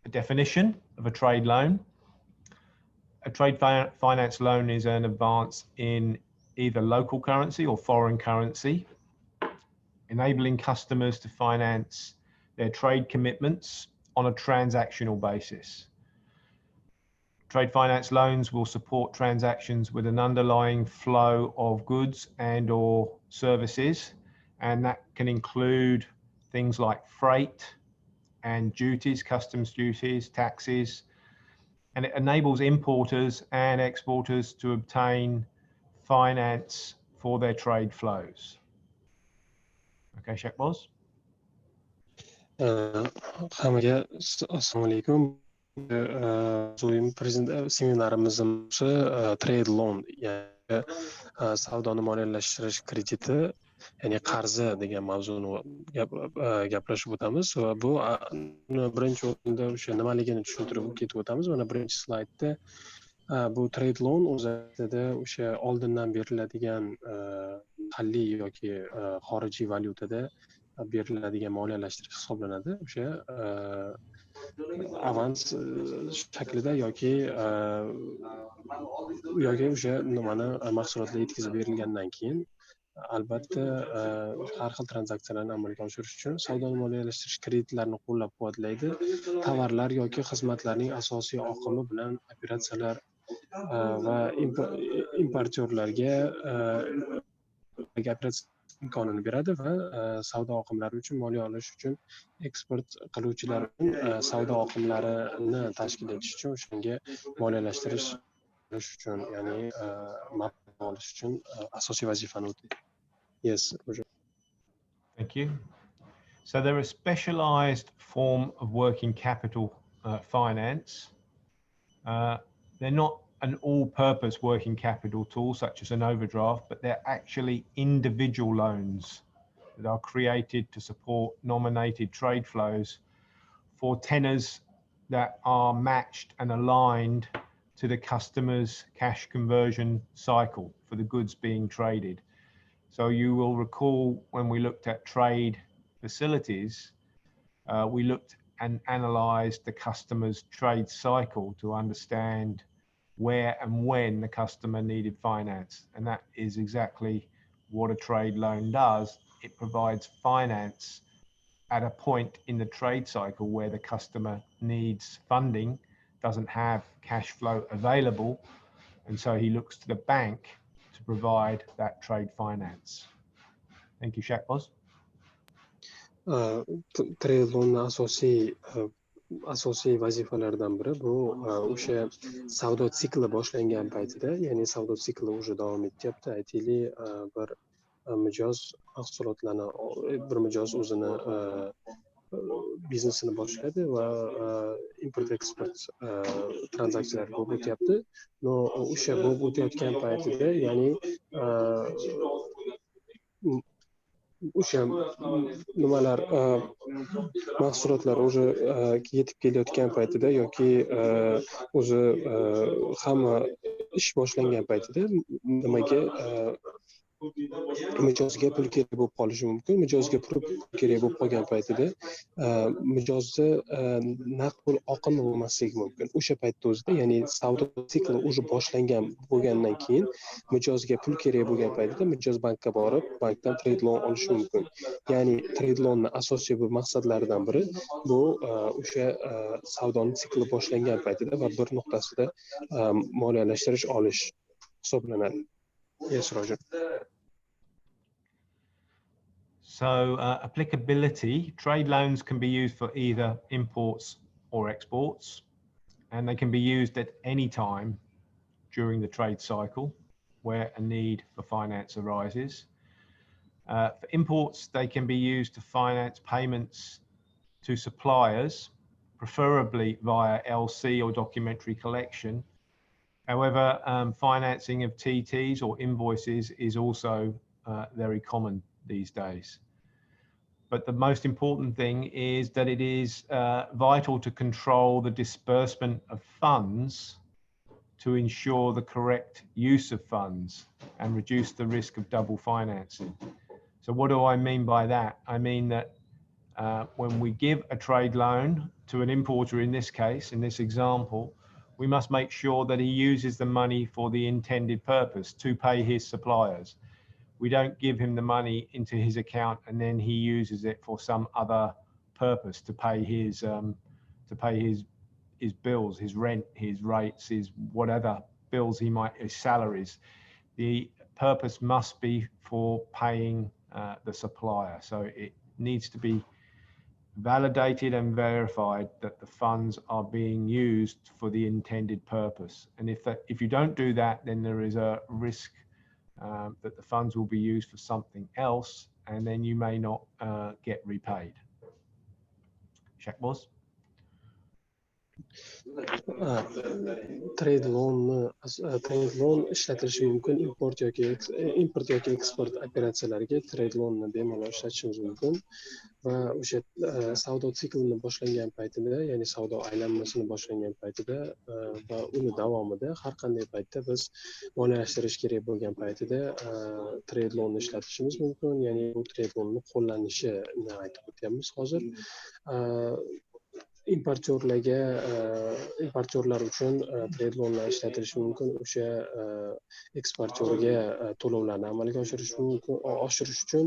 a definition of a trade loan. A trade finance loan is an advance in either local currency or foreign currency, enabling customers to finance their trade commitments on a transactional basis. Trade finance loans will support transactions with an underlying flow of goods and or services, and that can include things like freight and duties, customs duties, taxes, and it enables importers and exporters to obtain finance for their trade flows. Okay, Shahboz? Hammaga assalomu alaykum. Seminarimizning trade loan, ya'ni savdoni moliyalashtirish krediti, ya'ni qarzi degan mavzuni gaplashib o'tamiz va bu birinchi o'rinda o'sha nimaligini tushuntirib ketib o'tamiz. Mana birinchi slaydda bu trade loan o'zida o'sha oldindan beriladigan mahalliy yoki xorijiy valyutada beriladigan moliyalashtirish hisoblanadi. O'sha avans shaklida yoki o'sha nimani mahsulotlar yetkazib berilgandan keyin albatta har xil tranzaksiyalarni amalga oshirish uchun savdoni moliyalashtirish kreditlarini qo'llab-quvvatlaydi. Tovarlar yoki xizmatlarning asosiy oqimi bilan operatsiyalar va importyorlarga imkonini beradi va savdo oqimlari uchun moliya olish uchun eksport qiluvchilar savdo oqimlarini tashkil etish uchun o'shanga moliyalashtirish uchun, ya'ni mablag' olish uchun asosiy vazifani o'taydi. Yes, Roger. Thank you. So they're a specialized form of working capital finance. They're not an all-purpose working capital tool such as an overdraft, but they're actually individual loans that are created to support nominated trade flows for tenors that are matched and aligned to the customer's cash conversion cycle for the goods being traded. So you will recall when we looked at trade facilities, we looked and analyzed the customer's trade cycle to understand where and when the customer needed finance. And that is exactly what a trade loan does. It provides finance at a point in the trade cycle where the customer needs funding, doesn't have cash flow available, and so he looks to the bank to provide that trade finance. Thank you, Shahboz. Trade loan asosiy vazifalaridan biri bu o'sha savdo sikli boshlangan paytida, ya'ni savdo sikli уже davom etyapti. Aytaylik, bir mijoz mahsulotlarni, bir mijoz o'zini biznesini boshladi va import eksport tranzaksiyalar bo'lib o'tyapti. O'sha bo'lib o'tayotgan paytida, ya'ni o'sha nimalar mahsulotlar o'zi yetib kelayotgan paytida yoki o'zi hamma ish boshlangan paytida nimaga mijozga pul kerak bo'lib qolishi mumkin. Mijozga pul kerak bo'lib qolgan paytida mijozda naqd pul oqimi bo'lmasligi mumkin. O'sha paytda o'zida, ya'ni savdo sikli o'zi boshlangan bo'lgandan keyin mijozga pul kerak bo'lgan paytida mijoz bankka borib, bankdan trade loan olishi mumkin. Ya'ni trade loanning asosiy bir maqsadlaridan biri bu o'sha savdoning sikli boshlangan paytida va bir nuqtasida moliyalashtirish olish hisoblanadi. Yes, Roger. So applicability, trade loans can be used for either imports or exports, and they can be used at any time during the trade cycle where a need for finance arises. For imports, they can be used to finance payments to suppliers, preferably via LC or documentary collection. However, financing of TTs or invoices is also very common these days. But the most important thing is that it is vital to control the disbursement of funds to ensure the correct use of funds and reduce the risk of double financing. So what do I mean by that? I mean that when we give a trade loan to an importer, in this case, in this example, we must make sure that he uses the money for the intended purpose, to pay his suppliers. We don't give him the money into his account and then he uses it for some other purpose, to pay his bills, his rent, his rates, his whatever bills he might, his salaries. The purpose must be for paying the supplier. So it needs to be validated and verified that the funds are being used for the intended purpose. And if you don't do that, then there is a risk that the funds will be used for something else, and then you may not get repaid. Shahboz? Trade loan ishlatilishi mumkin. Import yoki eksport operatsiyalariga trade loanni bemalol ishlatishimiz mumkin. Va o'sha savdo siklini boshlangan paytida, ya'ni savdo aylanmasini boshlangan paytida va uni davomida har qanday paytda biz moliyalashtirish kerak bo'lgan paytida trade loanni ishlatishimiz mumkin. Ya'ni bu trade loanni qo'llanishini aytib o'tyapmiz hozir. Importyorlar uchun trade loanlar ishlatilishi mumkin. O'sha eksportyorga to'lovlarni amalga oshirish uchun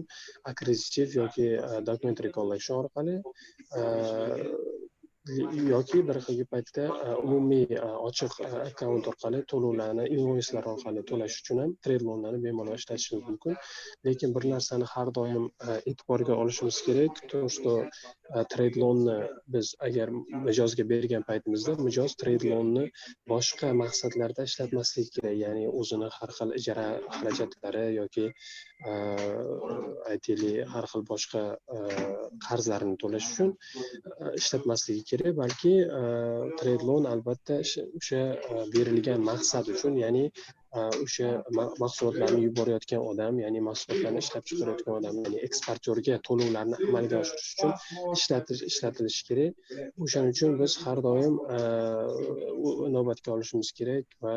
akkreditiv yoki documentary collection orqali yoki bir xil paytda umumiy ochiq akkaunt orqali to'lovlarni invoyslar orqali to'lash uchun ham trade loanlarni bemalol ishlatishimiz mumkin. Lekin bir narsani har doim e'tiborga olishimiz kerak. То, что trade loanni biz agar mijozga bergan paytimizda mijoz trade loanni boshqa maqsadlarda ishlatmasligi kerak. Ya'ni o'zini har xil ijara xarajatlari yoki aytaylik har xil boshqa qarzlarini to'lash uchun ishlatmasligi kerak, balki trade loan albatta o'sha berilgan maqsad uchun, ya'ni o'sha mahsulotlarni yuborayotgan odam, ya'ni mahsulotlarni ishlab chiqarayotgan odam, ya'ni eksportyorga to'lovlarni amalga oshirish uchun ishlatilishi kerak. O'shaning uchun biz har doim inobatga olishimiz kerak va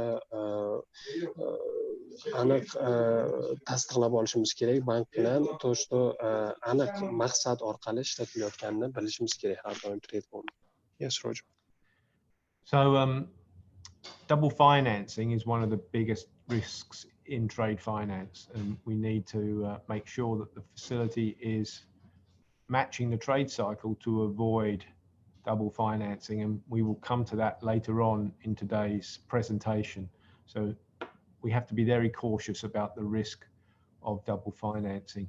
aniq tasdiqlab olishimiz kerak bank bilan, то, что aniq maqsad orqali ishlatilayotganini bilishimiz kerak har doim trade loan. Yes, Roger. So double financing is one of the biggest risks in trade finance, and we need to make sure that the facility is matching the trade cycle to avoid double financing, and we will come to that later on in today's presentation. So we have to be very cautious about the risk of double financing.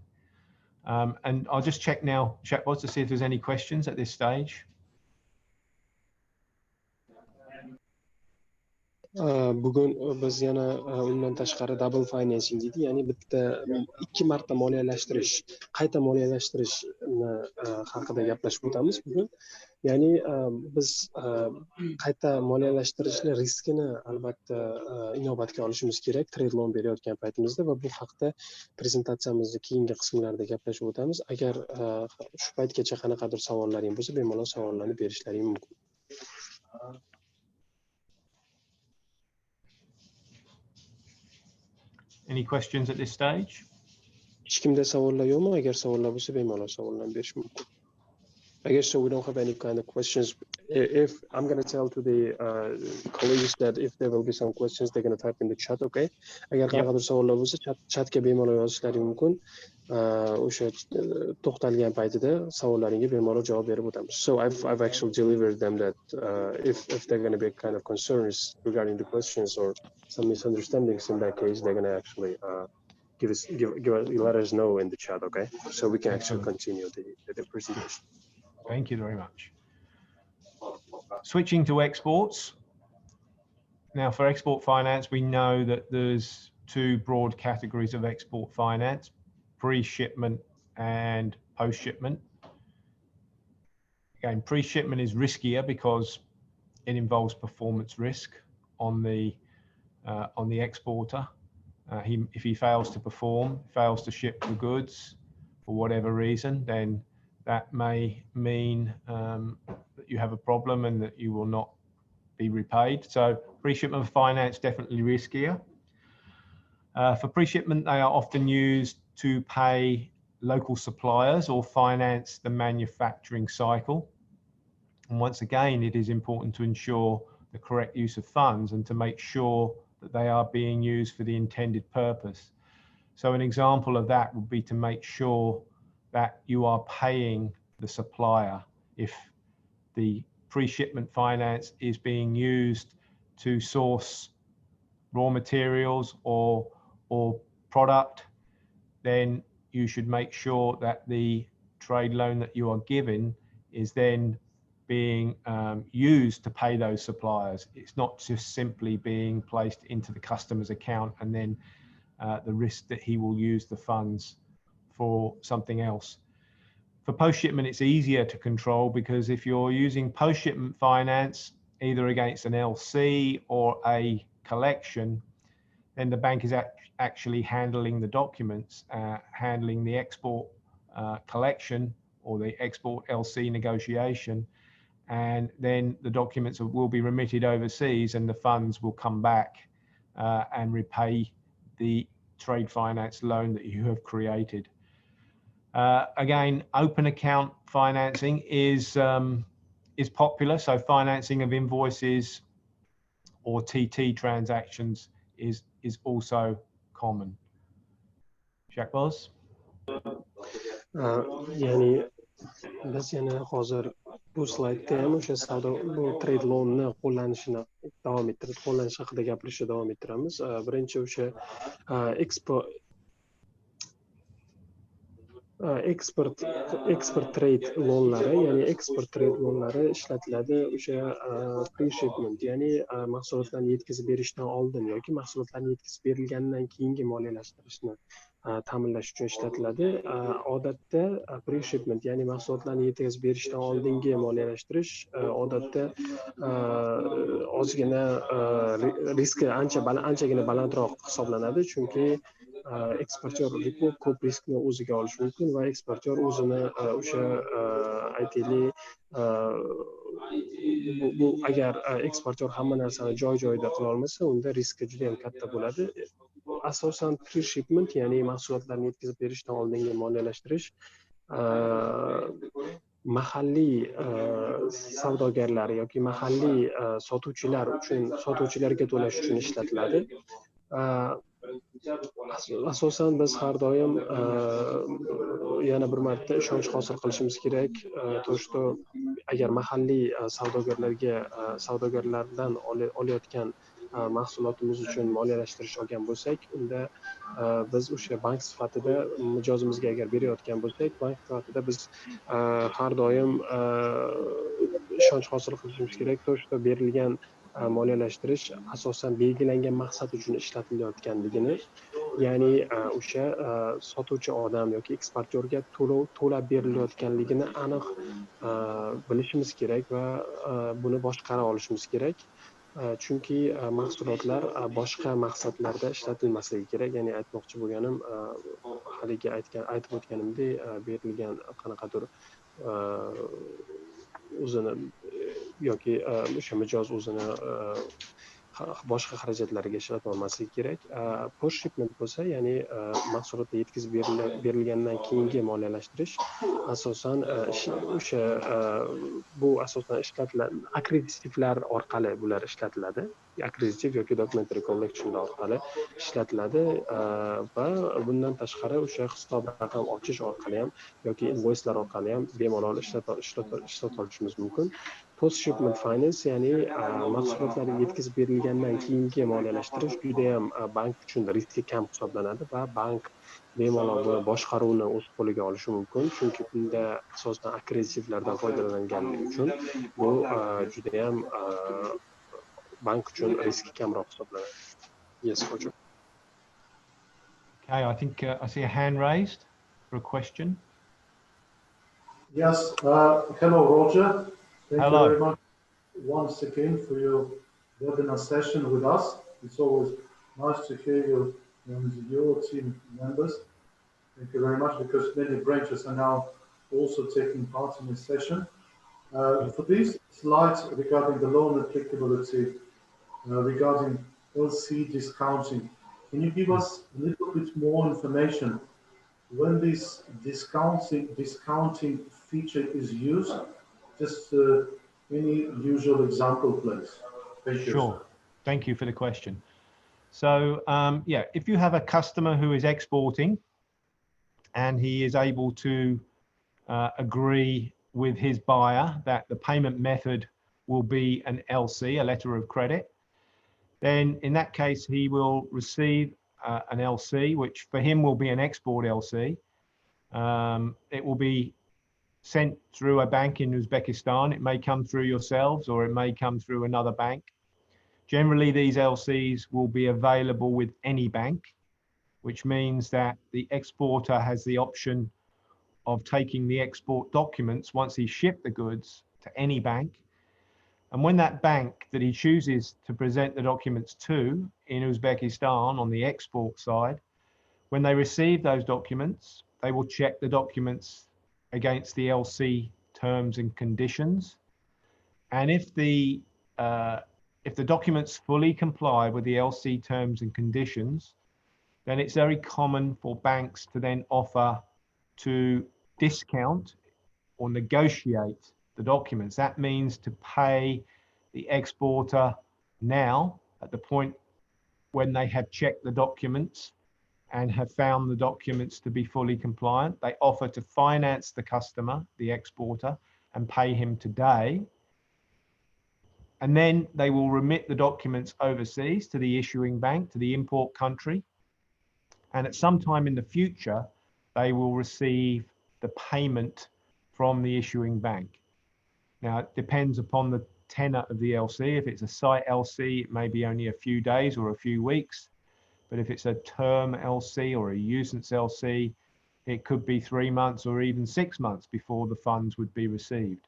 And I'll just check now, Shahboz, to see if there's any questions at this stage. Bugun biz yana undan tashqari double financing deydi, ya'ni ikki marta moliyalashtirish, qayta moliyalashtirishni haqida gaplashib o'tamiz bugun. Ya'ni biz qayta moliyalashtirishni riskini albatta inobatga olishimiz kerak trade loan berayotgan paytimizda, va bu haqda prezentatsiyamizning keyingi qismlarida gaplashib o'tamiz. Agar shu paytgacha qanaqadir savollaring bo'lsa, bemalol savollarni berishlaring mumkin. Any questions at this stage? Hech kimda savollar yo'qmi? Agar savollar bo'lsa, bemalol savollarni berish mumkin. I guess so we don't have any kind of questions. If I'm going to tell to the colleagues that if there will be some questions, they're going to type in the chat, okay? Agar qanaqadir savollar bo'lsa, chatga bemalol yozishlaring mumkin. O'sha to'xtalgan paytida savollaringga bemalol javob berib o'tamiz. So I've actually delivered them that if there are going to be kind of concerns regarding the questions or some misunderstandings, in that case, they're going to actually let us know in the chat, okay? So we can actually continue the presentation. Thank you very much. Switching to exports. Now, for export finance, we know that there's two broad categories of export finance: pre-shipment and post-shipment. Again, pre-shipment is riskier because it involves performance risk on the exporter. If he fails to perform, fails to ship the goods for whatever reason, then that may mean that you have a problem and that you will not be repaid. So pre-shipment finance definitely riskier. For pre-shipment, they are often used to pay local suppliers or finance the manufacturing cycle. And once again, it is important to ensure the correct use of funds and to make sure that they are being used for the intended purpose. So an example of that would be to make sure that you are paying the supplier. If the pre-shipment finance is being used to source raw materials or product, then you should make sure that the trade loan that you are given is then being used to pay those suppliers. It's not just simply being placed into the customer's account and then the risk that he will use the funds for something else. For post-shipment, it's easier to control because if you're using post-shipment finance, either against an LC or a collection, then the bank is actually handling the documents, handling the export collection or the export LC negotiation, and then the documents will be remitted overseas and the funds will come back and repay the trade finance loan that you have created. Again, open account financing is popular. So financing of invoices or TT transactions is also common. Shahboz? Yani biz yana hozir bu slaydda ham o'sha bu trade loanni qo'llanishini davom ettirib qo'llanish haqida gapirishni davom ettiramiz. Birinchi o'sha export trade loanlari, ya'ni export trade loanlari ishlatiladi o'sha pre-shipment, ya'ni mahsulotlarni yetkazib berishdan oldin yoki mahsulotlarni yetkazib berilgandan keyingi moliyalashtirishni ta'minlash uchun ishlatiladi. Odatda pre-shipment, ya'ni mahsulotlarni yetkazib berishdan oldingi moliyalashtirish odatda ozgina riski anchagina balandroq hisoblanadi, chunki eksportyor ko'p riskni o'ziga olishi mumkin va eksportyor o'zini o'sha aytaylik bu agar eksportyor hamma narsani joyida qila olmasa, unda riski juda ham katta bo'ladi. Asosan pre-shipment, ya'ni mahsulotlarni yetkazib berishdan oldingi moliyalashtirish mahalliy savdogarlar yoki mahalliy sotuvchilarga to'lash uchun ishlatiladi. Asosan biz har doim yana bir marta ishonch hosil qilishimiz kerak. То, что agar mahalliy savdogarlardan olayotgan mahsulotimiz uchun moliyalashtirish olgan bo'lsak, unda biz o'sha bank sifatida mijozimizga agar berayotgan bo'lsak, bank sifatida biz har doim ishonch hosil qilishimiz kerak. To, что berilgan moliyalashtirish asosan belgilangan maqsad uchun ishlatilayotganligini, ya'ni o'sha sotuvchi odam yoki eksportyorga to'lab berilayotganligini aniq bilishimiz kerak va buni boshqara olishimiz kerak. Chunki mahsulotlar boshqa maqsadlarda ishlatilmasligi kerak. Ya'ni aytmoqchi bo'lganim, haligi aytib o'tganimdek, berilgan qanaqadir o'zini yoki o'sha mijoz o'zini boshqa xarajatlariga ishlatib olmasligi kerak. Post shipment bo'lsa, ya'ni mahsulotlar yetkazib berilgandan keyingi moliyalashtirish asosan o'sha bu asosan ishlatiladi, akkreditivlar orqali bular ishlatiladi. Akkreditiv yoki documentary collection orqali ishlatiladi va bundan tashqari o'sha hisob raqam ochish orqali ham yoki invoicelar orqali ham bemalol ishlata olishimiz mumkin. Post shipment finance, ya'ni mahsulotlar yetkazib berilgandan keyingi moliyalashtirish juda ham bank uchun riski kam hisoblanadi va bank bemalol buni boshqaruvni o'z qo'liga olishi mumkin, chunki bunda asosan akkreditivlardan foydalanganligi uchun bu juda ham bank uchun riski kamroq hisoblanadi. Yes, Roger. Okay, I think I see a hand raised for a question. Yes, hello Roger. Thank Hello. you very much once again for your webinar session with us. It's always nice to hear you and your team members. Thank you very much, because many branches are now also taking part in this session. For these slides regarding the loan applicability, regarding LC discounting, can you give us a little bit more information when this discounting feature is used, just any usual example, please. Thank you. Sure. Thank you for the question. So yeah, if you have a customer who is exporting and he is able to agree with his buyer that the payment method will be an LC, a letter of credit, then in that case, he will receive an LC, which for him will be an export LC. It will be sent through a bank in Uzbekistan. It may come through yourselves or it may come through another bank. Generally, these LCs will be available with any bank, which means that the exporter has the option of taking the export documents once he's shipped the goods to any bank. And when that bank that he chooses to present the documents to in Uzbekistan on the export side, when they receive those documents, they will check the documents against the LC terms and conditions. And if the documents fully comply with the LC terms and conditions, then it's very common for banks to then offer to discount or negotiate the documents. That means to pay the exporter now at the point when they have checked the documents and have found the documents to be fully compliant. They offer to finance the customer, the exporter, and pay him today. And then they will remit the documents overseas to the issuing bank, to the import country. And at some time in the future, they will receive the payment from the issuing bank. Now, it depends upon the tenor of the LC. If it's a site LC, it may be only a few days or a few weeks. But if it's a term LC or a usance LC, it could be 3 months or even 6 months before the funds would be received.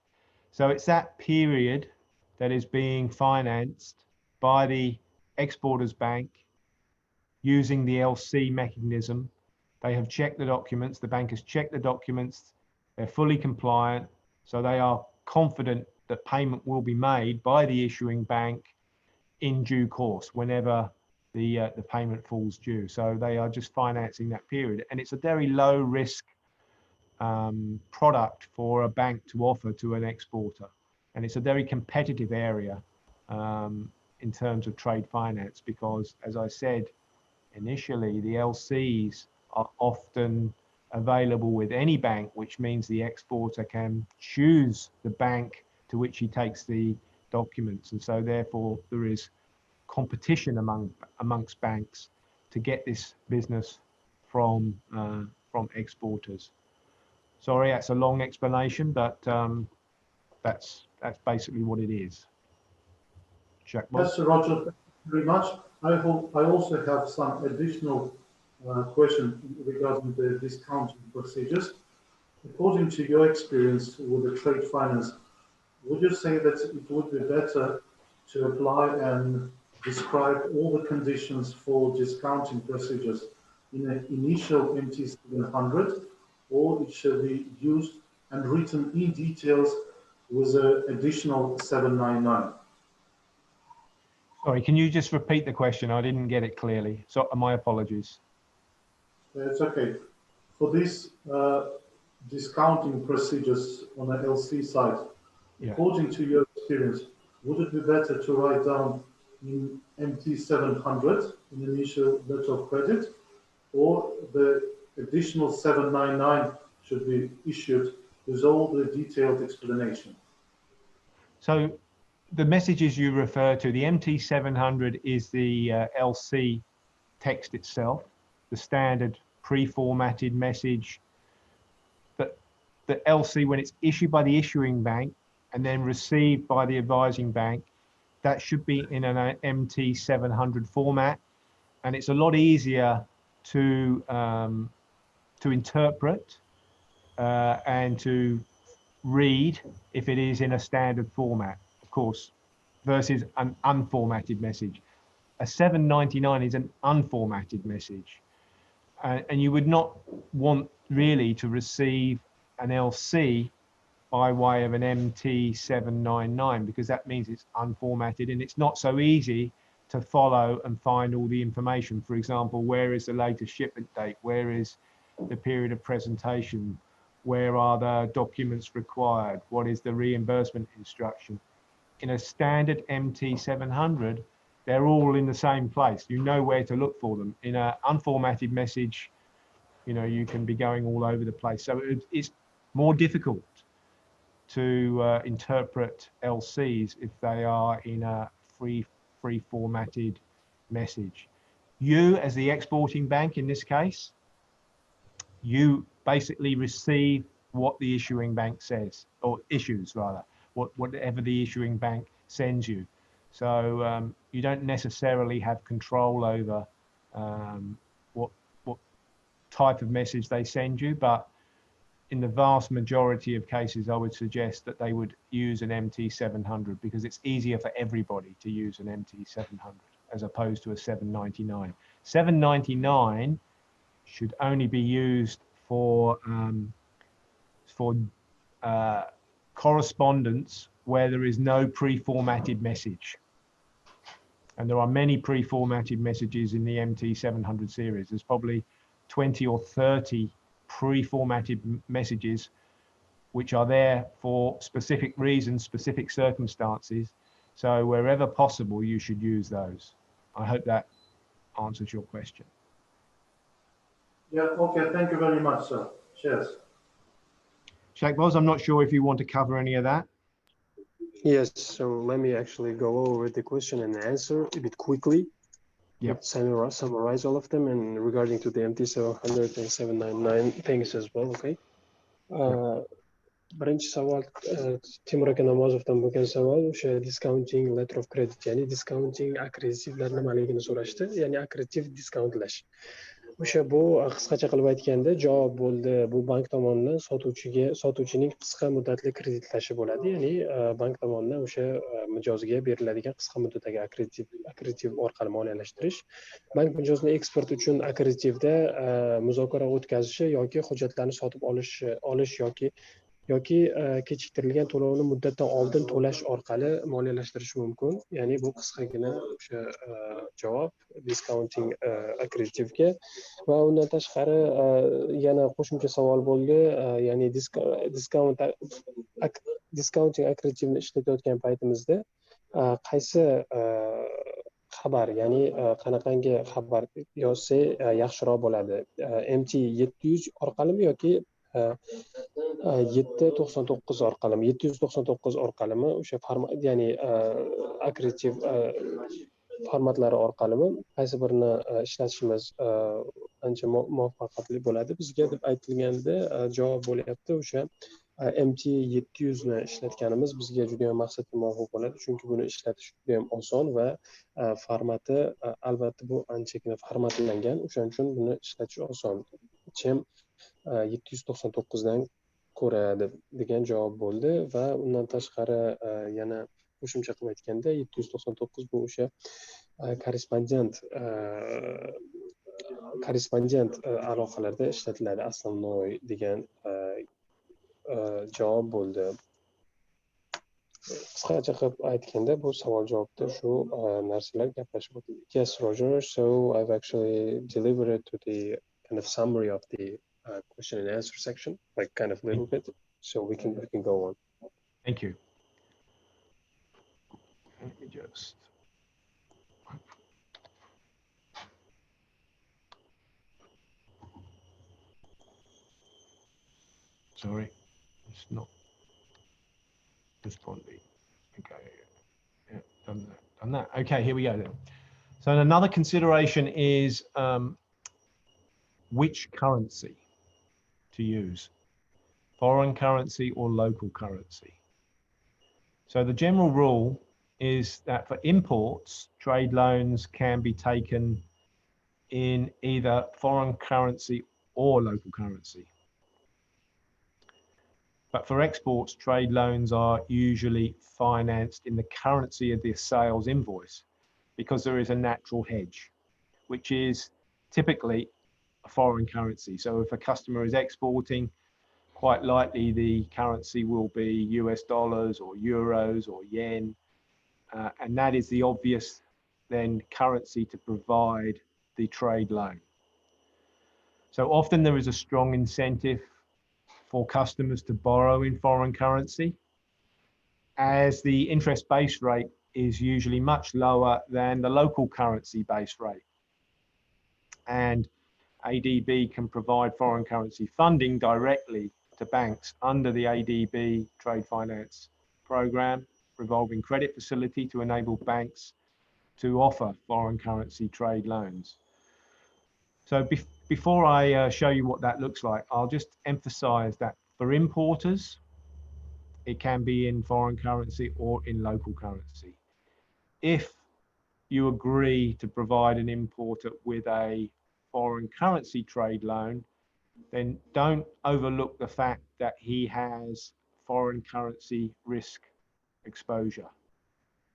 So it's that period that is being financed by the exporter's bank using the LC mechanism. They have checked the documents, the bank has checked the documents, they're fully compliant, so they are confident that payment will be made by the issuing bank in due course, whenever the payment falls due. So they are just financing that period. And it's a very low risk product for a bank to offer to an exporter. And it's a very competitive area in terms of trade finance, because as I said initially, the LCs are often available with any bank, which means the exporter can choose the bank to which he takes the documents. And so therefore there is competition amongst banks to get this business from exporters. Sorry, that's a long explanation, but that's basically what it is. Yes, Roger, thank you very much. I also have some additional questions regarding the discounting procedures. According to your experience with the trade finance, would you say that it would be better to apply and describe all the conditions for discounting procedures in an initial MT700, or it should be used and written in details with an additional 799? Sorry, can you just repeat the question? I didn't get it clearly. So my apologies. It's okay. For these discounting procedures on the LC side, according to your experience, would it be better to write down in MT700 an initial letter of credit, or the additional 799 should be issued with all the detailed explanation? So the messages you refer to, the MT700 is the LC text itself, the standard pre-formatted message. But the LC, when it's issued by the issuing bank and then received by the advising bank, that should be in an MT700 format, and it's a lot easier to interpret and to read if it is in a standard format, of course, versus an unformatted message. A 799 is an unformatted message, and you would not want really to receive an LC by way of an MT799, because that means it's unformatted and it's not so easy to follow and find all the information. For example, where is the latest shipment date? Where is the period of presentation? Where are the documents required? What is the reimbursement instruction? In a standard MT700, they're all in the same place. You know where to look for them. In an unformatted message, you know, you can be going all over the place. So it's more difficult to interpret LCs if they are in a free formatted message. You, as the exporting bank in this case, you basically receive what the issuing bank says, or issues rather, whatever the issuing bank sends you. So you don't necessarily have control over what type of message they send you, but in the vast majority of cases, I would suggest that they would use an MT700 because it's easier for everybody to use an MT700 as opposed to a 799. 799 should only be used for correspondence where there is no pre-formatted message. And there are many pre-formatted messages in the MT700 series. There's probably 20 or 30 pre-formatted messages which are there for specific reasons, specific circumstances. So wherever possible, you should use those. I hope that answers your question. Yeah, okay, thank you very much, sir. Cheers. Shakboz, I'm not sure if you want to cover any of that. Yes, so let me actually go over the question and answer a bit quickly. Yep. Summarize all of them, and regarding to the MT700 and 799 things as well, okay? Birinchi savol Timur aka Namozovdan bo'lgan savol o'sha discounting letter of credit, ya'ni discounting aggressivlar nimaligini so'rashdi, ya'ni aggressiv diskountlash. O'sha bu qisqacha qilib aytganda javob bo'ldi. Bu bank tomonidan sotuvchining qisqa muddatli kreditlashi bo'ladi, ya'ni bank tomonidan o'sha mijozga beriladigan qisqa muddatdagi akkreditiv orqali moliyalashtirish. Bank mijozni eksport uchun akkreditivda muzokara o'tkazishi yoki hujjatlarni sotib olish yoki kechiktirilgan to'lovni muddatdan oldin to'lash orqali moliyalashtirishi mumkin. Ya'ni bu qisqagina o'sha javob discounting akkreditivga. Va undan tashqari yana qo'shimcha savol bo'ldi, ya'ni discounting akkreditivni ishlatayotgan paytimizda qaysi xabar, ya'ni qanaqangi xabar yozsa yaxshiroq bo'ladi? MT700 orqalimi yoki 799 orqalimi, 799 orqalimi, o'sha format, ya'ni akkreditiv formatlari orqalimi, qaysi birini ishlatishimiz ancha muvaffaqiyatli bo'ladi bizga deb aytilganda javob bo'lyapti o'sha MT700 ni ishlatganimiz bizga juda ham maqsadga muvofiq bo'ladi, chunki buni ishlatish juda ham oson va formati albatta bu anchagina formatlangan, o'shaning uchun buni ishlatish oson. Chem 799 dan ko'ra degan javob bo'ldi. Va undan tashqari yana qo'shimcha qilib aytganda 799 bu o'sha korrespondent aloqalarda ishlatiladi, основной degan javob bo'ldi. Qisqacha qilib aytganda bu savol javobda shu narsalar gaplashib o'tildi. Yes, Roger, so I've actually delivered to the kind of summary of the question and answer section, like kind of little bit, so we can go on. Thank you. Let me just. Sorry, it's not responding. Okay, yeah, done that. Okay, here we go then. So another consideration is which currency to use, foreign currency or local currency. So the general rule is that for imports, trade loans can be taken in either foreign currency or local currency. But for exports, trade loans are usually financed in the currency of the sales invoice because there is a natural hedge, which is typically a foreign currency. So if a customer is exporting, quite likely the currency will be US dollars or euros or yen. And that is the obvious then currency to provide the trade loan. So often there is a strong incentive for customers to borrow in foreign currency, as the interest base rate is usually much lower than the local currency base rate. And ADB can provide foreign currency funding directly to banks under the ADB Trade Finance Program, revolving credit facility, to enable banks to offer foreign currency trade loans. So before I show you what that looks like, I'll just emphasize that for importers, it can be in foreign currency or in local currency. If you agree to provide an importer with a foreign currency trade loan, then don't overlook the fact that he has foreign currency risk exposure,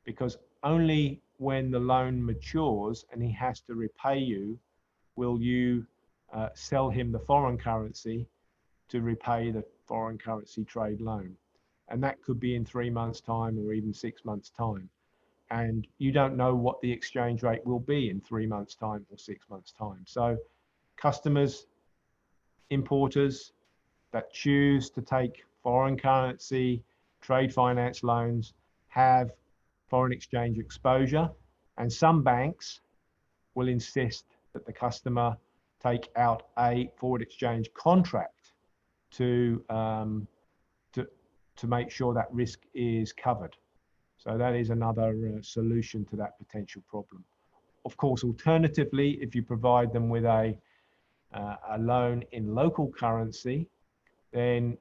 because only when the loan matures and he has to repay you will you sell him the foreign currency to repay the foreign currency trade loan. And that could be in 3 months' time or even 6 months' time. And you don't know what the exchange rate will be in 3 months' time or 6 months' time. So customers, importers that choose to take foreign currency trade finance loans have foreign exchange exposure, and some banks will insist that the customer take out a forward exchange contract to make sure that risk is covered. So that is another solution to that potential problem. Of course, alternatively, if you provide them with a loan in local currency, then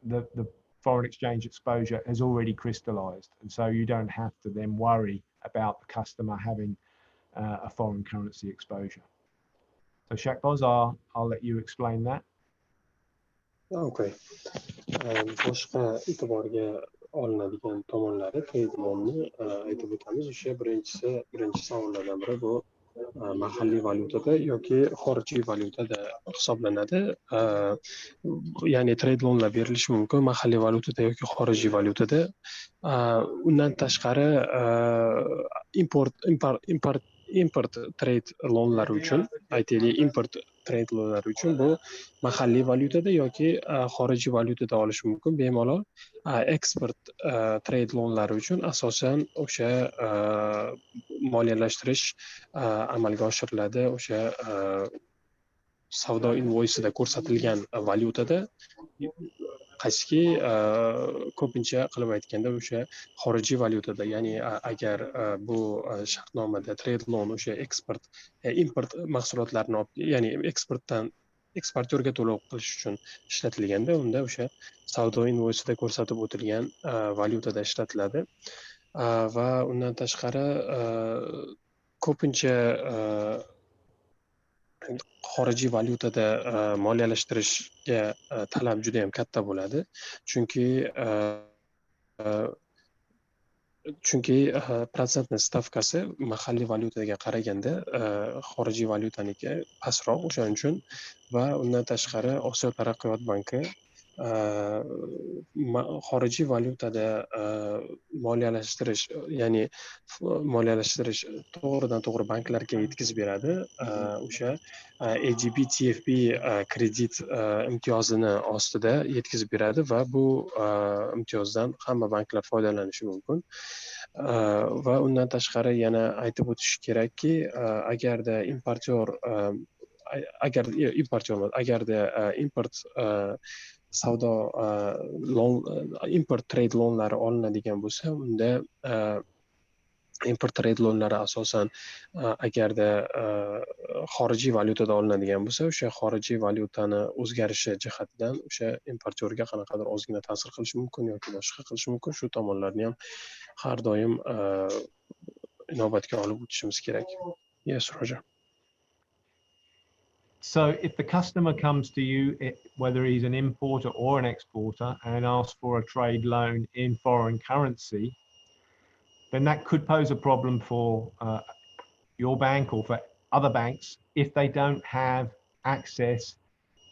the foreign exchange exposure has already crystallized. And so you don't have to then worry about the customer having a foreign currency exposure. So Shahboz, I'll let you explain that. Okay. Boshqa e'tiborga olinadigan tomonlari trade loanni aytib o'tamiz. O'sha birinchi savollardan biri bu mahalliy valyutada yoki xorijiy valyutada hisoblanadi. Ya'ni trade loanlar berilishi mumkin mahalliy valyutada yoki xorijiy valyutada. Undan tashqari import trade loanlar uchun, aytaylik import trade loanlar uchun bu mahalliy valyutada yoki xorijiy valyutada olish mumkin bemalol. Export trade loanlari uchun asosan o'sha moliyalashtirish amalga oshiriladi o'sha savdo invoysida ko'rsatilgan valyutada, qaysiki ko'pincha qilib aytganda o'sha xorijiy valyutada. Ya'ni agar bu shartnomada trade loan o'sha import mahsulotlarni ya'ni eksportyorga to'lov qilish uchun ishlatilganda, unda o'sha savdo invoysida ko'rsatib o'tilgan valyutada ishlatiladi. Va undan tashqari ko'pincha xorijiy valyutada moliyalashtirishga talab juda ham katta bo'ladi. Chunki protsentni stavkasi mahalliy valyutaga qaraganda xorijiy valyutaniki pastroq, o'shaning uchun. Va undan tashqari Osiyo taraqqiyot banki xorijiy valyutada moliyalashtirish, ya'ni moliyalashtirish to'g'ridan to'g'ri banklarga yetkazib beradi. O'sha ADB TFB kredit imtiyozini ostida yetkazib beradi va bu imtiyozdan hamma banklar foydalanishi mumkin. Va undan tashqari yana aytib o'tish kerakki, agarda import savdo import trade loanlari olinadigan bo'lsa, unda import trade loanlari asosan agarda xorijiy valyutada olinadigan bo'lsa, o'sha xorijiy valyutani o'zgarishi jihatidan o'sha importyorga qanaqadir ozgina ta'sir qilishi mumkin yoki boshqa qilishi mumkin. Shu tomonlarni ham har doim inobatga olib o'tishimiz kerak. Yes, Roger. So if the customer comes to you, whether he's an importer or an exporter, and asks for a trade loan in foreign currency, then that could pose a problem for your bank or for other banks if they don't have access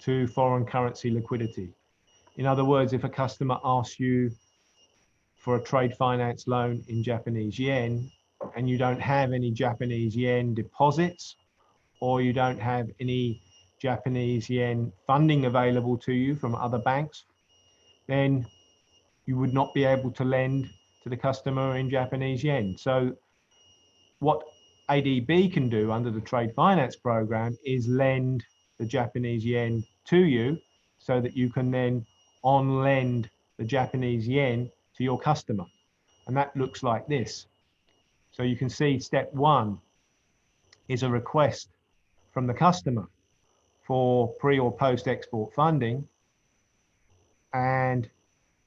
to foreign currency liquidity. In other words, if a customer asks you for a trade finance loan in Japanese yen and you don't have any Japanese yen deposits, or you don't have any Japanese yen funding available to you from other banks, then you would not be able to lend to the customer in Japanese yen. So what ADB can do under the trade finance program is lend the Japanese yen to you so that you can then on lend the Japanese yen to your customer. And that looks like this. So you can see step one is a request from the customer for pre or post export funding. And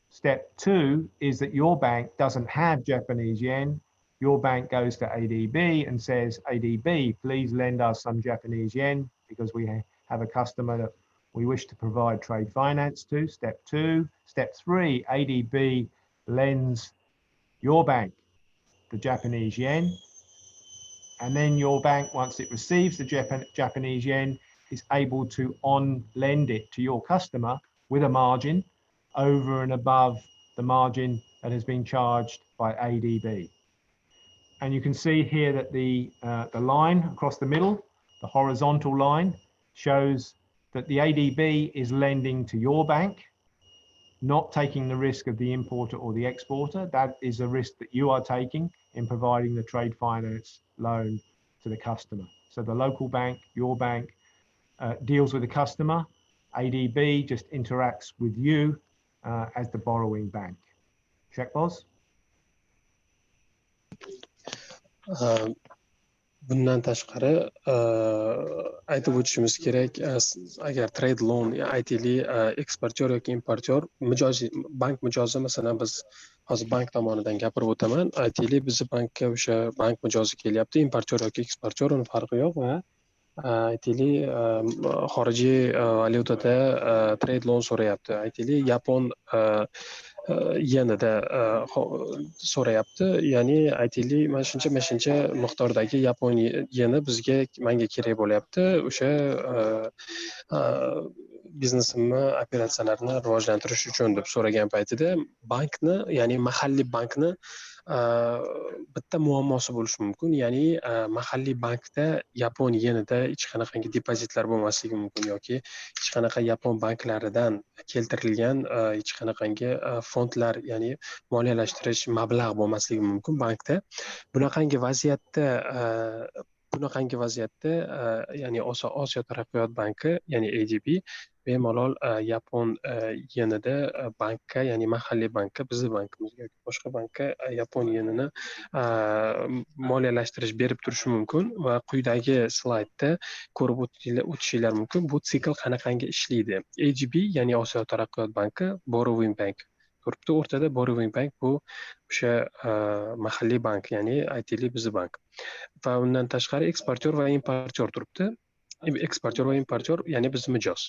step two is that your bank doesn't have Japanese yen. Your bank goes to ADB and says, ADB, please lend us some Japanese yen because we have a customer that we wish to provide trade finance to. Step two. Step three, ADB lends your bank the Japanese yen. And then your bank, once it receives the Japanese yen, is able to on lend it to your customer with a margin over and above the margin that has been charged by ADB. And you can see here that the line across the middle, the horizontal line, shows that the ADB is lending to your bank, not taking the risk of the importer or the exporter. That is a risk that you are taking in providing the trade finance loan to the customer. So the local bank, your bank, deals with the customer. ADB just interacts with you as the borrowing bank. Shekboz? Bundan tashqari aytib o'tishimiz kerak, agar trade loan aytili eksportyor yoki importyor mijozi bank mijozi, masalan biz hozir bank tomonidan gapirib o'taman, aytili bizni bankka o'sha bank mijozi kelyapti, importyor yoki eksportyor uni farqi yo'q va aytili xorijiy valyutada trade loan so'rayapti, aytili yapon yenida so'rayapti, ya'ni aytaylik mana shuncha miqdordagi yapon yeni menga kerak bo'lyapti o'sha biznesimni operatsiyalarini rivojlantirish uchun deb so'ragan paytida bankni, ya'ni mahalliy bankni bitta muammosi bo'lishi mumkin, ya'ni mahalliy bankda yapon yenida hech qanaqangi depozitlar bo'lmasligi mumkin yoki hech qanaqa yapon banklaridan keltirilgan hech qanaqangi fondlar, ya'ni moliyalashtirish mablag' bo'lmasligi mumkin bankda. Bunaqangi vaziyatda ya'ni Osiyo taraqqiyot banki, ya'ni ADB bemalol yapon yenida bankka, ya'ni mahalliy bankka, bizni bankimizga yoki boshqa bankka yapon yenini moliyalashtirish berib turishi mumkin va quyidagi slaydda ko'rib o'tishinglar mumkin bu sikl qanaqangi ishlaydi. ADB, ya'ni Osiyo taraqqiyot banki, borrowing bank turibdi o'rtada. Borrowing bank bu o'sha mahalliy bank, ya'ni aytaylik bizni bank. Va undan tashqari eksportyor va importyor turibdi. Eksportyor va importyor, ya'ni biz mijoz.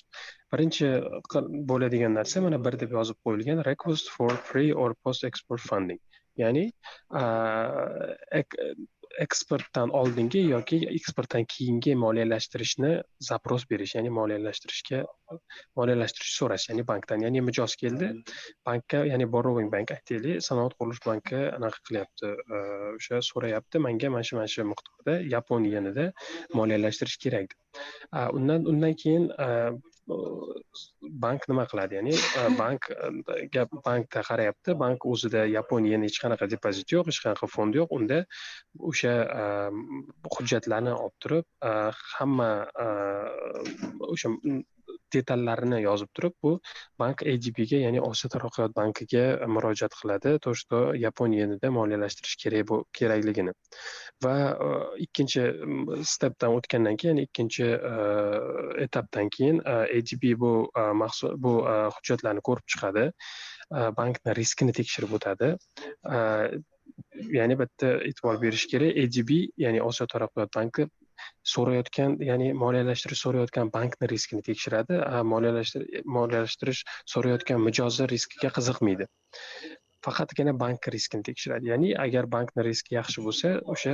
Birinchi bo'ladigan narsa mana bir deb yozib qo'yilgan, request for pre or post export funding, ya'ni eksportdan oldingi yoki eksportdan keyingi moliyalashtirishni zapros berish, ya'ni moliyalashtirish so'rash, ya'ni bankdan, ya'ni mijoz keldi bankka, ya'ni borrowing bank, aytaylik sanoat qurilish banki anaqa qilyapti, o'sha so'rayapti menga mana shu miqdorda yapon yenida moliyalashtirish kerak deb. Undan keyin bank nima qiladi, ya'ni bankda qarayapti, bank o'zida yapon yeni hech qanaqa depozit yo'q, hech qanaqa fond yo'q, unda o'sha hujjatlarni olib turib, hamma o'sha detallarini yozib turib, bu bank ADBga, ya'ni Osiyo taraqqiyot bankiga murojaat qiladi, to что yapon yenida moliyalashtirish kerakligini. Va ikkinchi stepdan o'tgandan keyin, ya'ni ikkinchi etapdan keyin ADB bu hujjatlarni ko'rib chiqadi, bankning riskini tekshirib o'tadi. Ya'ni bitta e'tibor berish kerak, ADB, ya'ni Osiyo taraqqiyot banki so'rayotgan, ya'ni moliyalashtirish so'rayotgan bankni riskini tekshiradi, moliyalashtirish so'rayotgan mijozni riskiga qiziqmaydi. Faqatgina bank riskini tekshiradi. Ya'ni agar bankning riski yaxshi bo'lsa, o'sha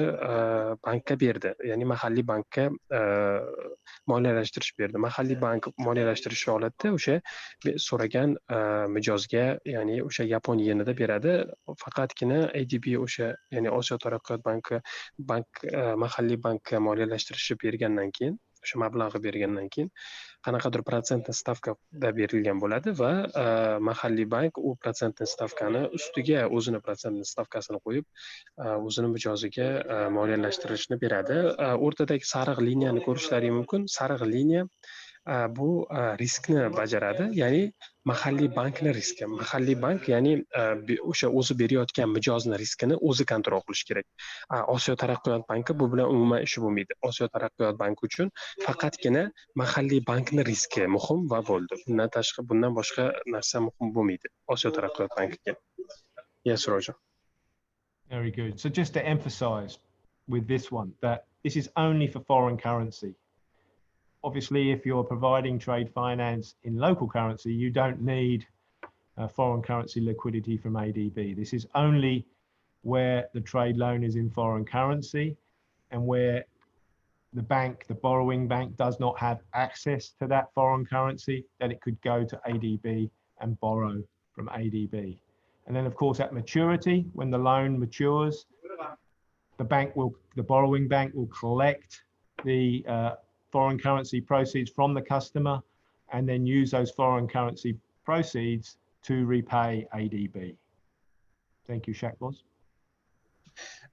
bankka berdi, ya'ni mahalliy bankka moliyalashtirish berdi. Mahalliy bank moliyalashtirish holatda o'sha so'ragan mijozga, ya'ni o'sha yapon yenida beradi. Faqatgina ADB o'sha, ya'ni Osiyo taraqqiyot banki mahalliy bankka moliyalashtirish bergandan keyin o'sha mablag'ni bergandan keyin qanaqadir protsentni stavkada berilgan bo'ladi va mahalliy bank u protsentni stavkani ustiga o'zini protsentni stavkasini qo'yib o'zini mijoziga moliyalashtirishni beradi. O'rtadagi sariq liniyani ko'rishlaring mumkin. Sariq liniya bu riskni bajaradi, ya'ni mahalliy bankni riski. Mahalliy bank ya'ni o'sha o'zi berayotgan mijozni riskini o'zi kontrol qilish kerak. Osiyo taraqqiyot banki bu bilan umuman ishi bo'lmaydi. Osiyo taraqqiyot banki uchun faqatgina mahalliy bankni riski muhim va bo'ldi. Bundan boshqa narsa muhim bo'lmaydi Osiyo taraqqiyot bankiga. Yes, Roger. Very good. So just to emphasize with this one that this is only for foreign currency. Obviously, if you're providing trade finance in local currency, you don't need foreign currency liquidity from ADB. This is only where the trade loan is in foreign currency and where the bank, the borrowing bank, does not have access to that foreign currency, that it could go to ADB and borrow from ADB. And then, of course, at maturity, when the loan matures, the borrowing bank will collect the foreign currency proceeds from the customer and then use those foreign currency proceeds to repay ADB. Thank you, Shakboz.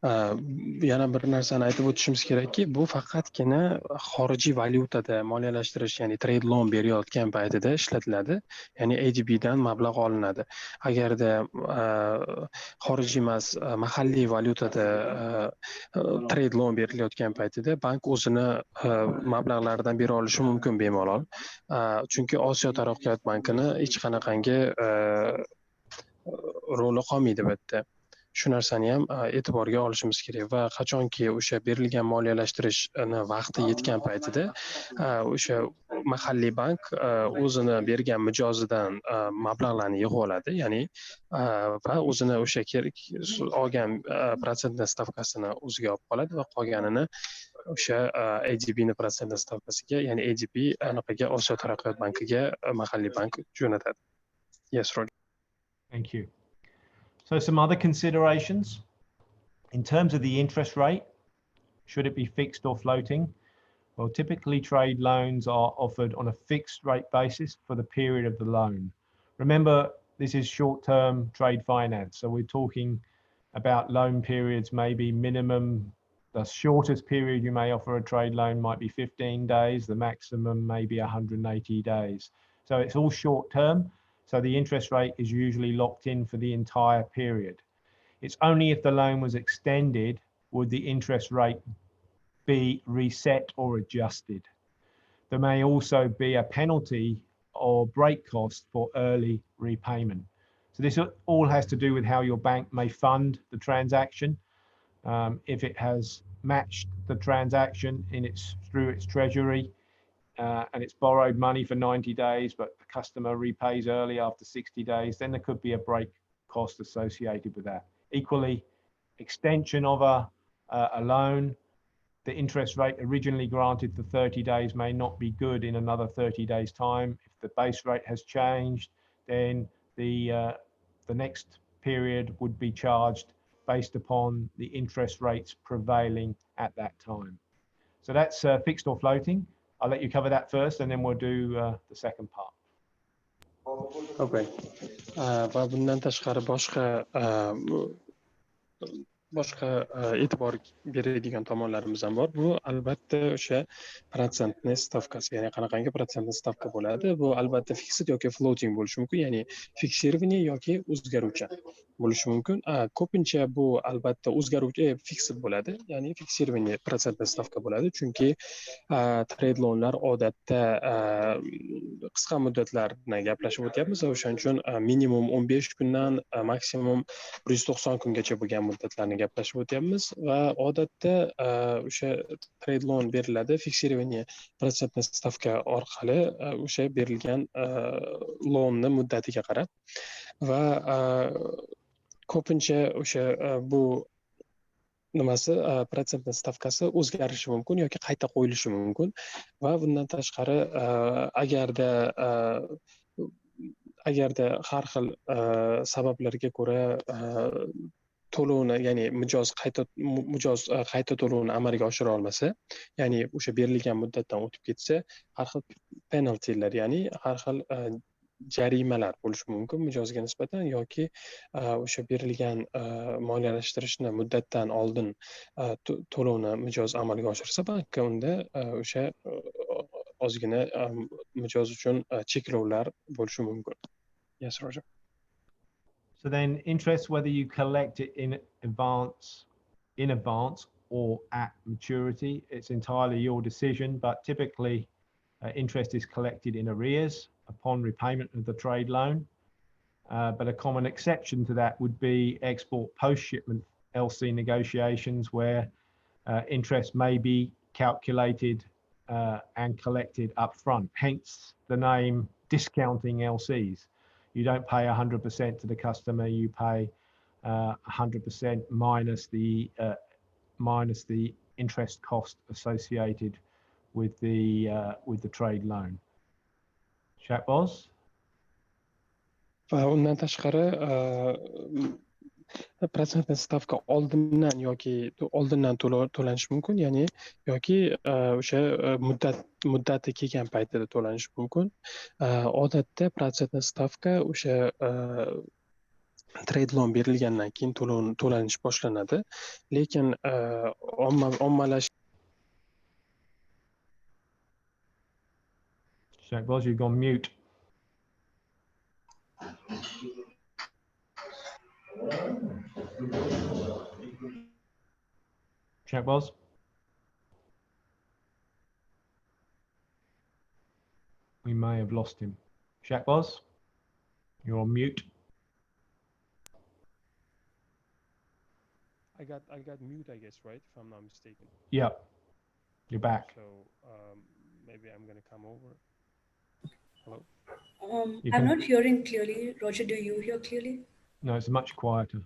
Yana bir narsani aytib o'tishimiz kerakki, bu faqatgina xorijiy valyutada moliyalashtirish, ya'ni trade loan berayotgan paytida ishlatiladi, ya'ni ADB dan mablag' olinadi. Agarda xorijiy emas, mahalliy valyutada trade loan berilayotgan paytida bank o'zini mablag'laridan bera olishi mumkin bemalol. Chunki Osiyo taraqqiyot bankini hech qanaqangi roli qolmaydi bu yerda. Shu narsani ham e'tiborga olishimiz kerak va qachonki o'sha berilgan moliyalashtirishni vaqti yetgan paytida o'sha mahalliy bank o'zini bergan mijozidan mablag'larni yig'ib oladi, ya'ni va o'zini o'sha olgan protsentni stavkasini o'ziga olib qoladi va qolganini o'sha ADBni protsentni stavkasiga, ya'ni ADB anaqaga Osiyo taraqqiyot bankiga mahalliy bank jo'natadi. Yes, Roger. Thank you. So some other considerations in terms of the interest rate, should it be fixed or floating? Well, typically trade loans are offered on a fixed rate basis for the period of the loan. Remember, this is short-term trade finance. So we're talking about loan periods, maybe minimum, the shortest period you may offer a trade loan might be 15 days, the maximum may be 180 days. So it's all short-term. So the interest rate is usually locked in for the entire period. It's only if the loan was extended would the interest rate be reset or adjusted. There may also be a penalty or break cost for early repayment. So this all has to do with how your bank may fund the transaction. If it has matched the transaction through its treasury, and it's borrowed money for 90 days, but the customer repays early after 60 days, then there could be a break cost associated with that. Equally, extension of a loan, the interest rate originally granted for 30 days may not be good in another 30 days' time. If the base rate has changed, then the next period would be charged based upon the interest rates prevailing at that time. So that's fixed or floating. I'll let you cover that first, and then we'll do the second part. Okay. Va bundan tashqari boshqa e'tibor beradigan tomonlarimiz ham bor. Bu albatta o'sha protsentni stavkasi, ya'ni qanaqangi protsentni stavka bo'ladi. Bu albatta fixed yoki floating bo'lishi mumkin, ya'ni fiksирование yoki o'zgaruvchan bo'lishi mumkin. Ko'pincha bu albatta o'zgaruvchi fixed bo'ladi, ya'ni fiksирование protsentni stavka bo'ladi, chunki trade loanlar odatda qisqa muddatlarni gaplashib o'tyapmiz va o'shaning uchun minimum 15 kundan maksimum 190 kungacha bo'lgan muddatlarni gaplashib o'tyapmiz va odatda o'sha trade loan beriladi fiksирование protsentni stavka orqali o'sha berilgan loanni muddatiga qarab va ko'pincha o'sha bu nimasi protsentni stavkasi o'zgarishi mumkin yoki qayta qo'yilishi mumkin va bundan tashqari agarda har xil sabablarga ko'ra to'lovni, ya'ni mijoz qayta to'lovni amalga oshira olmasa, ya'ni o'sha berilgan muddatdan o'tib ketsa, har xil penaltilar, ya'ni har xil jarimalar bo'lishi mumkin mijozga nisbatan, yoki o'sha berilgan moliyalashtirishni muddatdan oldin to'lovni mijoz amalga oshirsa bankka, unda o'sha ozgina mijoz uchun cheklovlar bo'lishi mumkin. Yes, Roger. So then interest, whether you collect it in advance or at maturity, it's entirely your decision, but typically interest is collected in arrears upon repayment of the trade loan. But a common exception to that would be export post-shipment LC negotiations, where interest may be calculated and collected up front, hence the name discounting LCs. You don't pay 100% to the customer, you pay 100% minus the interest cost associated with the trade loan. Shahboz? Va undan tashqari protsentni stavka oldindan yoki oldindan to'lanishi mumkin, ya'ni yoki o'sha muddati kelgan paytida to'lanishi mumkin. Odatda protsentni stavka o'sha trade loan berilgandan keyin to'lanish boshlanadi, lekin ommalash. Shahboz, you've gone mute. Shahboz? We may have lost him. Shahboz, you're on mute. I got mute, I guess, right? If I'm not mistaken. Yeah, you're back. So maybe I'm going to come over. Hello? I'm not hearing clearly. Roger, do you hear clearly? No, it's much quieter.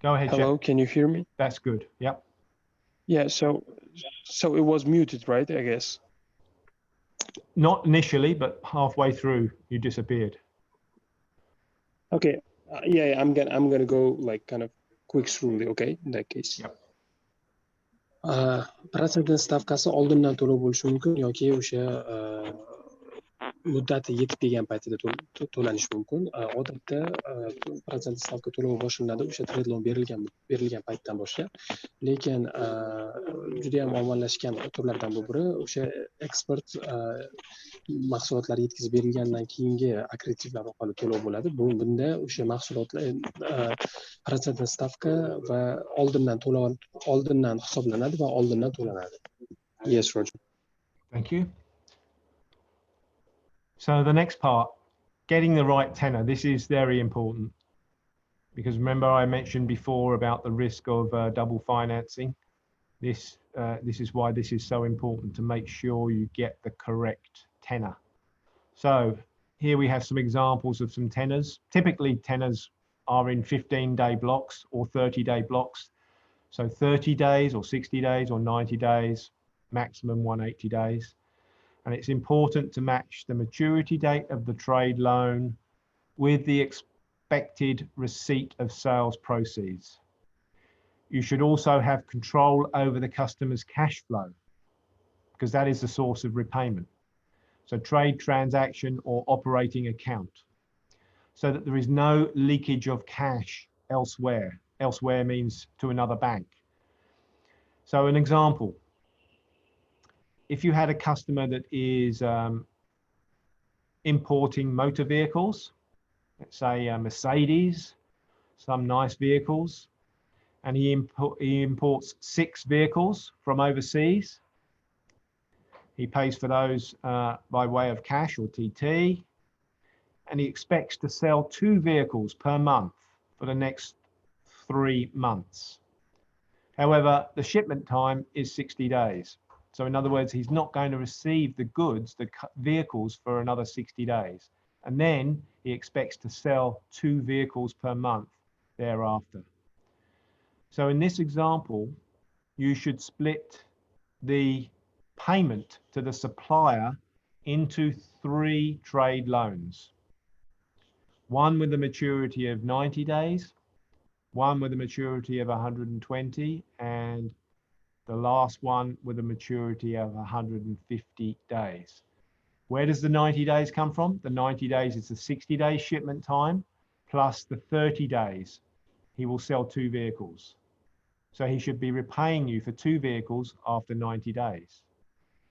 Go ahead. Hello, can you hear me? That's good. Yep. Yeah, so it was muted, right? I guess. Not initially, but halfway through you disappeared. Okay. Yeah, I'm gonna go like kind of quick through, okay? In that case. Yep. Protsentni stavkasi oldindan to'lov bo'lishi mumkin yoki o'sha muddati yetib kelgan paytida to'lanishi mumkin. Odatda protsent stavka to'lovi boshlanadi o'sha trade loan berilgan paytdan boshlab. Lekin juda ham ommalashgan turlardan biri o'sha eksport mahsulotlar yetkazib berilgandan keyingi akkreditivlar orqali to'lov bo'ladi. Bunda o'sha mahsulotlar protsentni stavka va oldindan hisoblanadi va oldindan to'lanadi. Yes, Roger. Thank you. So the next part, getting the right tenor. This is very important because remember I mentioned before about the risk of double financing. This is why this is so important, to make sure you get the correct tenor. So here we have some examples of some tenors. Typically tenors are in 15-day blocks or 30-day blocks. So 30 days or 60 days or 90 days, maximum 180 days. And it's important to match the maturity date of the trade loan with the expected receipt of sales proceeds. You should also have control over the customer's cash flow, because that is the source of repayment. So trade transaction or operating account, so that there is no leakage of cash elsewhere. Elsewhere means to another bank. So an example, if you had a customer that is importing motor vehicles, let's say a Mercedes, some nice vehicles, and he imports 6 vehicles from overseas. He pays for those by way of cash or TT, and he expects to sell 2 vehicles per month for the next 3 months. However, the shipment time is 60 days. So in other words, he's not going to receive the goods, the vehicles, for another 60 days. And then he expects to sell 2 vehicles per month thereafter. So in this example, you should split the payment to the supplier into 3 trade loans. one with a maturity of 90 days, one with a maturity of 120, and the last one with a maturity of 150 days. Where does the 90 days come from? The 90 days is the 60-day shipment time plus the 30 days. He will sell 2 vehicles. So he should be repaying you for 2 vehicles after 90 days.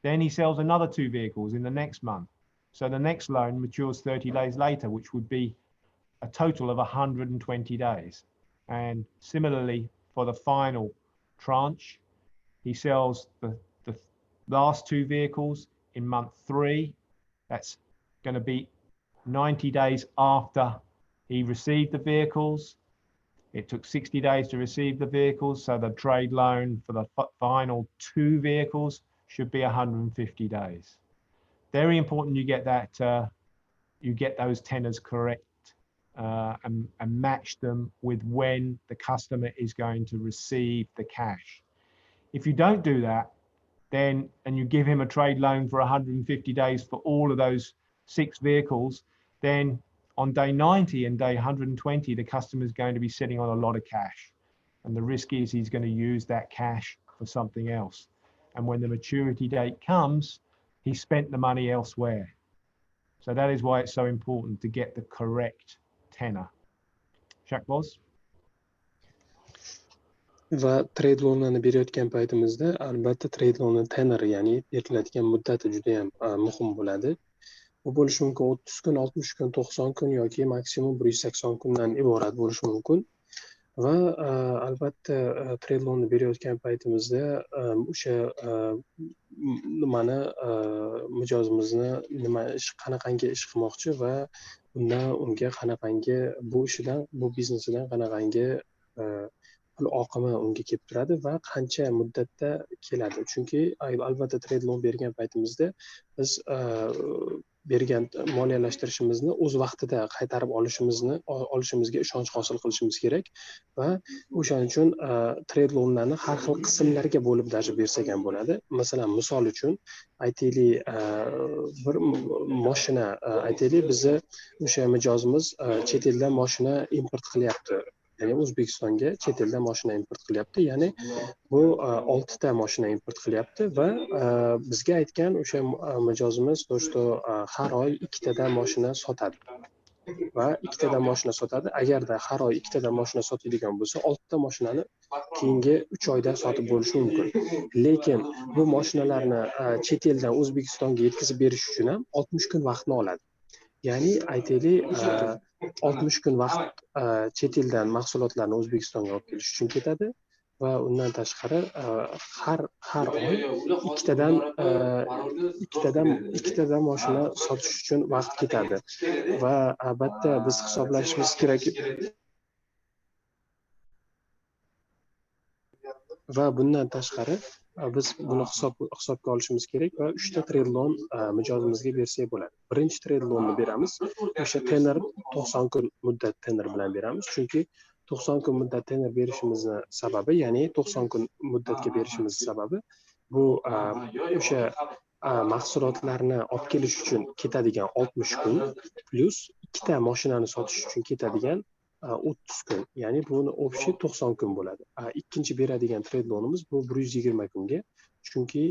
Then he sells another 2 vehicles in the next month. So the next loan matures 30 days later, which would be a total of 120 days. And similarly, for the final tranche, he sells the last 2 vehicles in month 3. That's going to be 90 days after he received the vehicles. It took 60 days to receive the vehicles, so the trade loan for the final 2 vehicles should be 150 days. Very important you get that, you get those tenors correct and match them with when the customer is going to receive the cash. If you don't do that, then, and you give him a trade loan for 150 days for all of those 6 vehicles, then on day 90 and day 120, the customer is going to be sitting on a lot of cash. And the risk is he's going to use that cash for something else. And when the maturity date comes, he spent the money elsewhere. So that is why it's so important to get the correct tenor. Shakboz? Va trade loanlarni berayotgan paytimizda albatta trade loanning tenori, ya'ni beriladigan muddati juda ham muhim bo'ladi. Bu bo'lishi mumkin 30 kun, 60 kun, 90 kun yoki maksimum 180 kundan iborat bo'lishi mumkin. Va albatta trade loanni berayotgan paytimizda o'sha nimani mijozimizni nima qanaqangi ish qilmoqchi va unga qanaqangi bu ishidan, bu biznesidan qanaqangi pul oqimi unga kelib turadi va qancha muddatda keladi. Chunki albatta trade loan bergan paytimizda biz bergan moliyalashtirishimizni o'z vaqtida qaytarib olishimizga ishonch hosil qilishimiz kerak va o'shaning uchun trade loanlarni har xil qismlarga bo'lib даже bersak ham bo'ladi. Masalan, misol uchun aytaylik, bir mashina, aytaylik bizni o'sha mijozimiz chet eldan mashina import qilyapti. Ya'ni O'zbekistonga chet eldan mashina import qilyapti. Ya'ni bu 6 ta mashina import qilyapti va bizga aytgan o'sha mijozimiz har oy 2 tadan mashina sotadi. Va 2 tadan mashina sotadi. Agarda har oy 2 tadan mashina sotadigan bo'lsa, 6 ta mashinani keyingi 3 oyda sotib bo'lishi mumkin. Lekin bu mashinalarni chet eldan O'zbekistonga yetkazib berish uchun ham 60 kun vaqtni oladi. Ya'ni aytaylik 60 kun vaqt chet eldan mahsulotlarni O'zbekistonga olib kelish uchun ketadi va undan tashqari har oy 2 tadan mashina sotish uchun vaqt ketadi. Va albatta biz hisoblashimiz kerak. Va bundan tashqari biz buni hisobga olishimiz kerak va 3 ta trade loan mijozimizga bersak bo'ladi. Birinchi trade loanni beramiz. O'sha tenor 90 kun muddat tenor bilan beramiz. Chunki 90 kun muddat tenor berishimizni sababi, ya'ni 90 kun muddatga berishimiz sababi bu o'sha mahsulotlarni olib kelish uchun ketadigan 60 kun plus 2 ta mashinani sotish uchun ketadigan 30 kun. Ya'ni buni общий 90 kun bo'ladi. Ikkinchi beradigan trade loanimiz bu 120 kunga. Chunki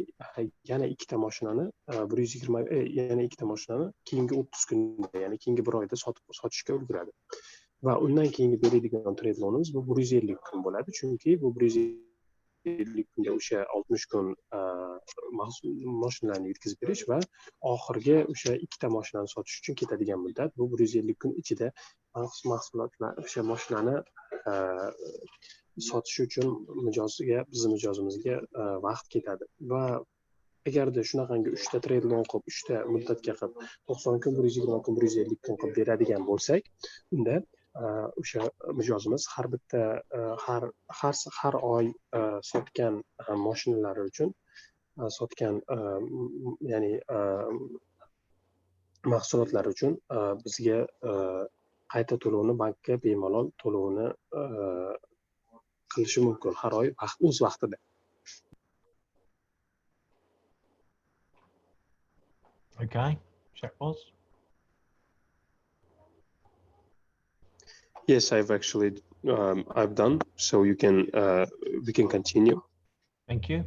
yana 2 ta mashinani 120 yana 2 ta mashinani keyingi 30 kunda, ya'ni keyingi 1 oyda sotishga ulguradi. Va undan keyingi beradigan trade loanimiz bu 150 kun bo'ladi. Chunki bu 150 kunga o'sha 60 kun mashinalarni yetkazib berish va oxirgi o'sha 2 ta mashinani sotish uchun ketadigan muddat bu 150 kun ichida mahsulotlar o'sha mashinani sotish uchun bizning mijozimizga vaqt ketadi. Va agarda shunaqangi 3 ta trade loan qilib, 3 ta muddatga qilib 90 kun, 120 kun, 150 kun qilib beradigan bo'lsak, unda o'sha mijozimiz har bitta har oy sotgan mashinalari uchun sotgan ya'ni mahsulotlar uchun bizga qayta to'lovni bankka bemalol to'lovni qilishi mumkin har oy o'z vaqtida. Okay, Shakboz? Yes, I've done. So we can continue. Thank you.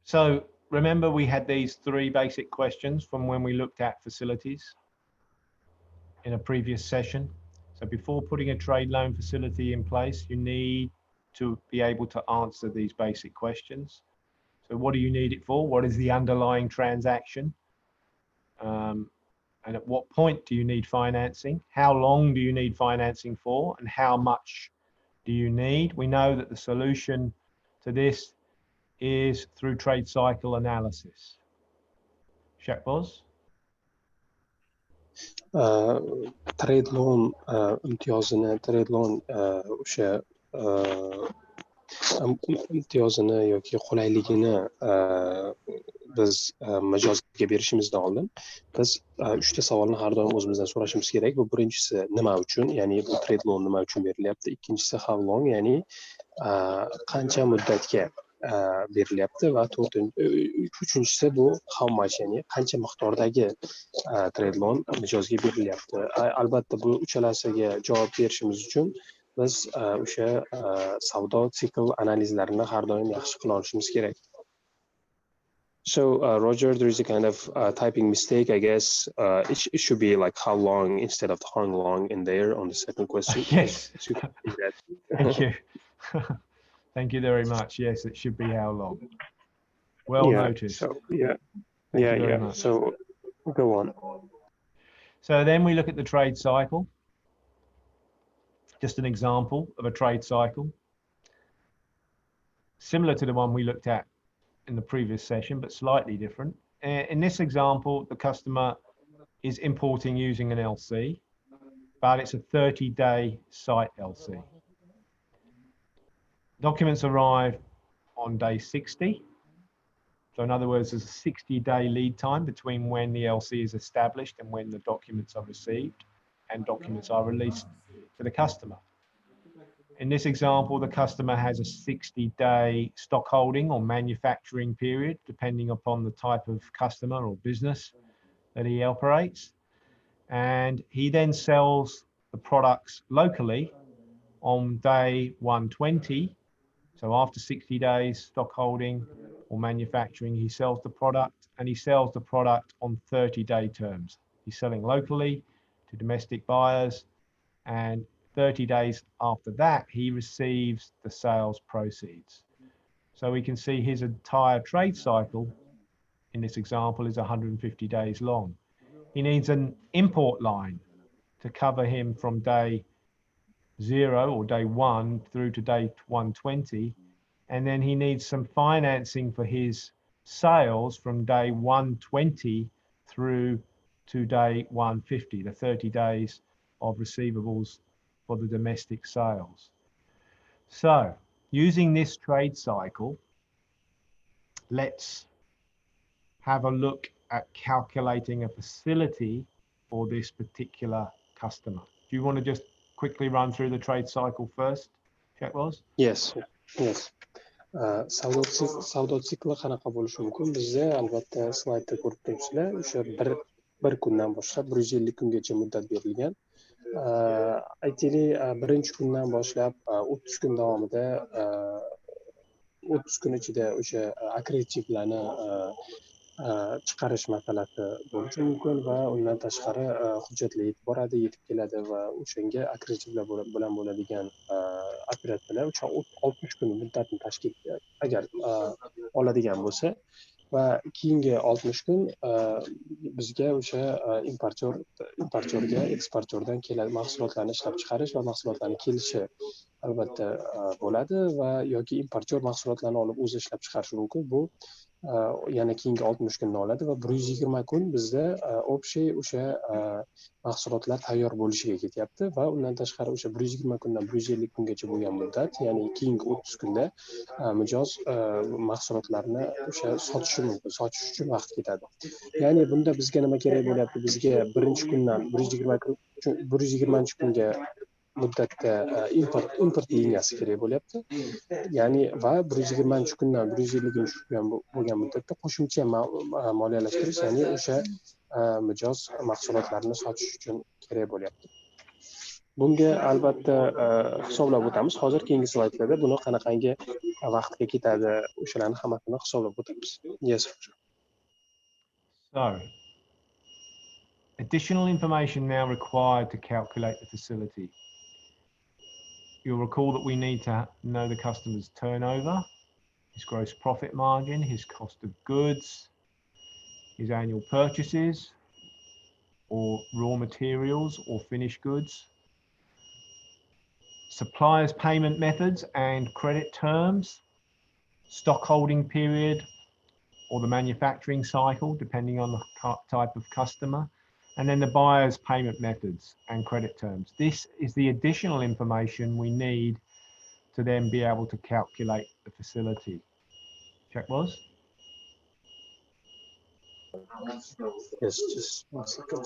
So remember we had these 3 basic questions from when we looked at facilities in a previous session. So before putting a trade loan facility in place, you need to be able to answer these basic questions. So what do you need it for? What is the underlying transaction? And at what point do you need financing? How long do you need financing for? And how much do you need? We know that the solution to this is through trade cycle analysis. Shahboz? Trade loan imtiyozini, trade loan o'sha imtiyozini yoki qulayligini biz mijozga berishimizdan oldin biz 3 ta savolni har doim o'zimizdan so'rashimiz kerak. Bu birinchisi nima uchun, ya'ni bu trade loan nima uchun berilyapti? Ikkinchisi how long, ya'ni qancha muddatga berilyapti va uchinchisi bu how much, ya'ni qancha miqdordagi trade loan mijozga berilyapti. Albatta bu uchalasiga javob berishimiz uchun biz o'sha savdo sikl analizlarini har doim yaxshi qila olishimiz kerak. So Roger, there is a kind of typing mistake, I guess. It should be like how long instead of how long in there on the second question. Yes. Thank you. Thank you very much. Yes, it should be how long. Well noticed. So much. So go on. So then we look at the trade cycle. Just an example of a trade cycle. Similar to the one we looked at in the previous session, but slightly different. In this example, the customer is importing using an LC, but it's a 30-day site LC. Documents arrive on day 60. So in other words, there's a 60-day lead time between when the LC is established and when the documents are received and documents are released to the customer. In this example, the customer has a 60-day stock holding or manufacturing period, depending upon the type of customer or business that he operates. And he then sells the products locally on day 120. So after 60 days stock holding or manufacturing, he sells the product, and he sells the product on 30-day terms. He's selling locally to domestic buyers, and 30 days after that, he receives the sales proceeds. So we can see his entire trade cycle in this example is 150 days long. He needs an import line to cover him from day 0 or day 1 through to day 120. And then he needs some financing for his sales from day 120 through to day 150, the 30 days of receivables for the domestic sales. So using this trade cycle, let's have a look at calculating a facility for this particular customer. Do you want to just quickly run through the trade cycle first, Shahboz? Yes. Savdo sikli qanaqa bo'lishi mumkin? Bizda albatta slaydda ko'rib turibsizlar, o'sha bir kundan boshlab 150 kungacha muddat berilgan. Aytaylik, birinchi kundan boshlab 30 kun davomida 30 kun ichida o'sha akkreditivlarni chiqarish masalasi bo'lishi mumkin va undan tashqari hujjatlar yetib boradi, yetib keladi va o'shanga akkreditivlar bilan bo'ladigan operatsiyalar 60 kun muddatni tashkil agar oladigan bo'lsa va keyingi 60 kun bizga o'sha importyorga eksportyordan keladi mahsulotlarni ishlab chiqarish va mahsulotlarni kelishi albatta bo'ladi va yoki importyor mahsulotlarni olib o'zi ishlab chiqarishi mumkin. Bu yana keyingi 60 kunni oladi va 120 kun bizda общий o'sha mahsulotlar tayyor bo'lishiga ketyapti va undan tashqari o'sha 120 kundan 150 kungacha bo'lgan muddat, ya'ni keyingi 30 kunda mijoz mahsulotlarni o'sha sotishi mumkin, sotish uchun vaqt ketadi. Ya'ni bunda bizga nima kerak bo'lyapti? Bizga birinchi kundan 120-kunga muddatda import liniyasi kerak bo'lyapti. Ya'ni va 120-kundan 150-kunga bo'lgan muddatda qo'shimcha moliyalashtirish, ya'ni o'sha mijoz mahsulotlarini sotish uchun kerak bo'lyapti. Bunga albatta hisoblab o'tamiz. Hozir keyingi slaydlarda buni qanaqangi vaqtga ketadi, o'shalarni hammasini hisoblab o'tamiz. Yes. So, additional information now required to calculate the facility. You'll recall that we need to know the customer's turnover, his gross profit margin, his cost of goods, his annual purchases, or raw materials or finished goods, suppliers' payment methods and credit terms, stock holding period, or the manufacturing cycle, depending on the type of customer, and then the buyer's payment methods and credit terms. This is the additional information we need to then be able to calculate the facility. Check was? Yes, just one second.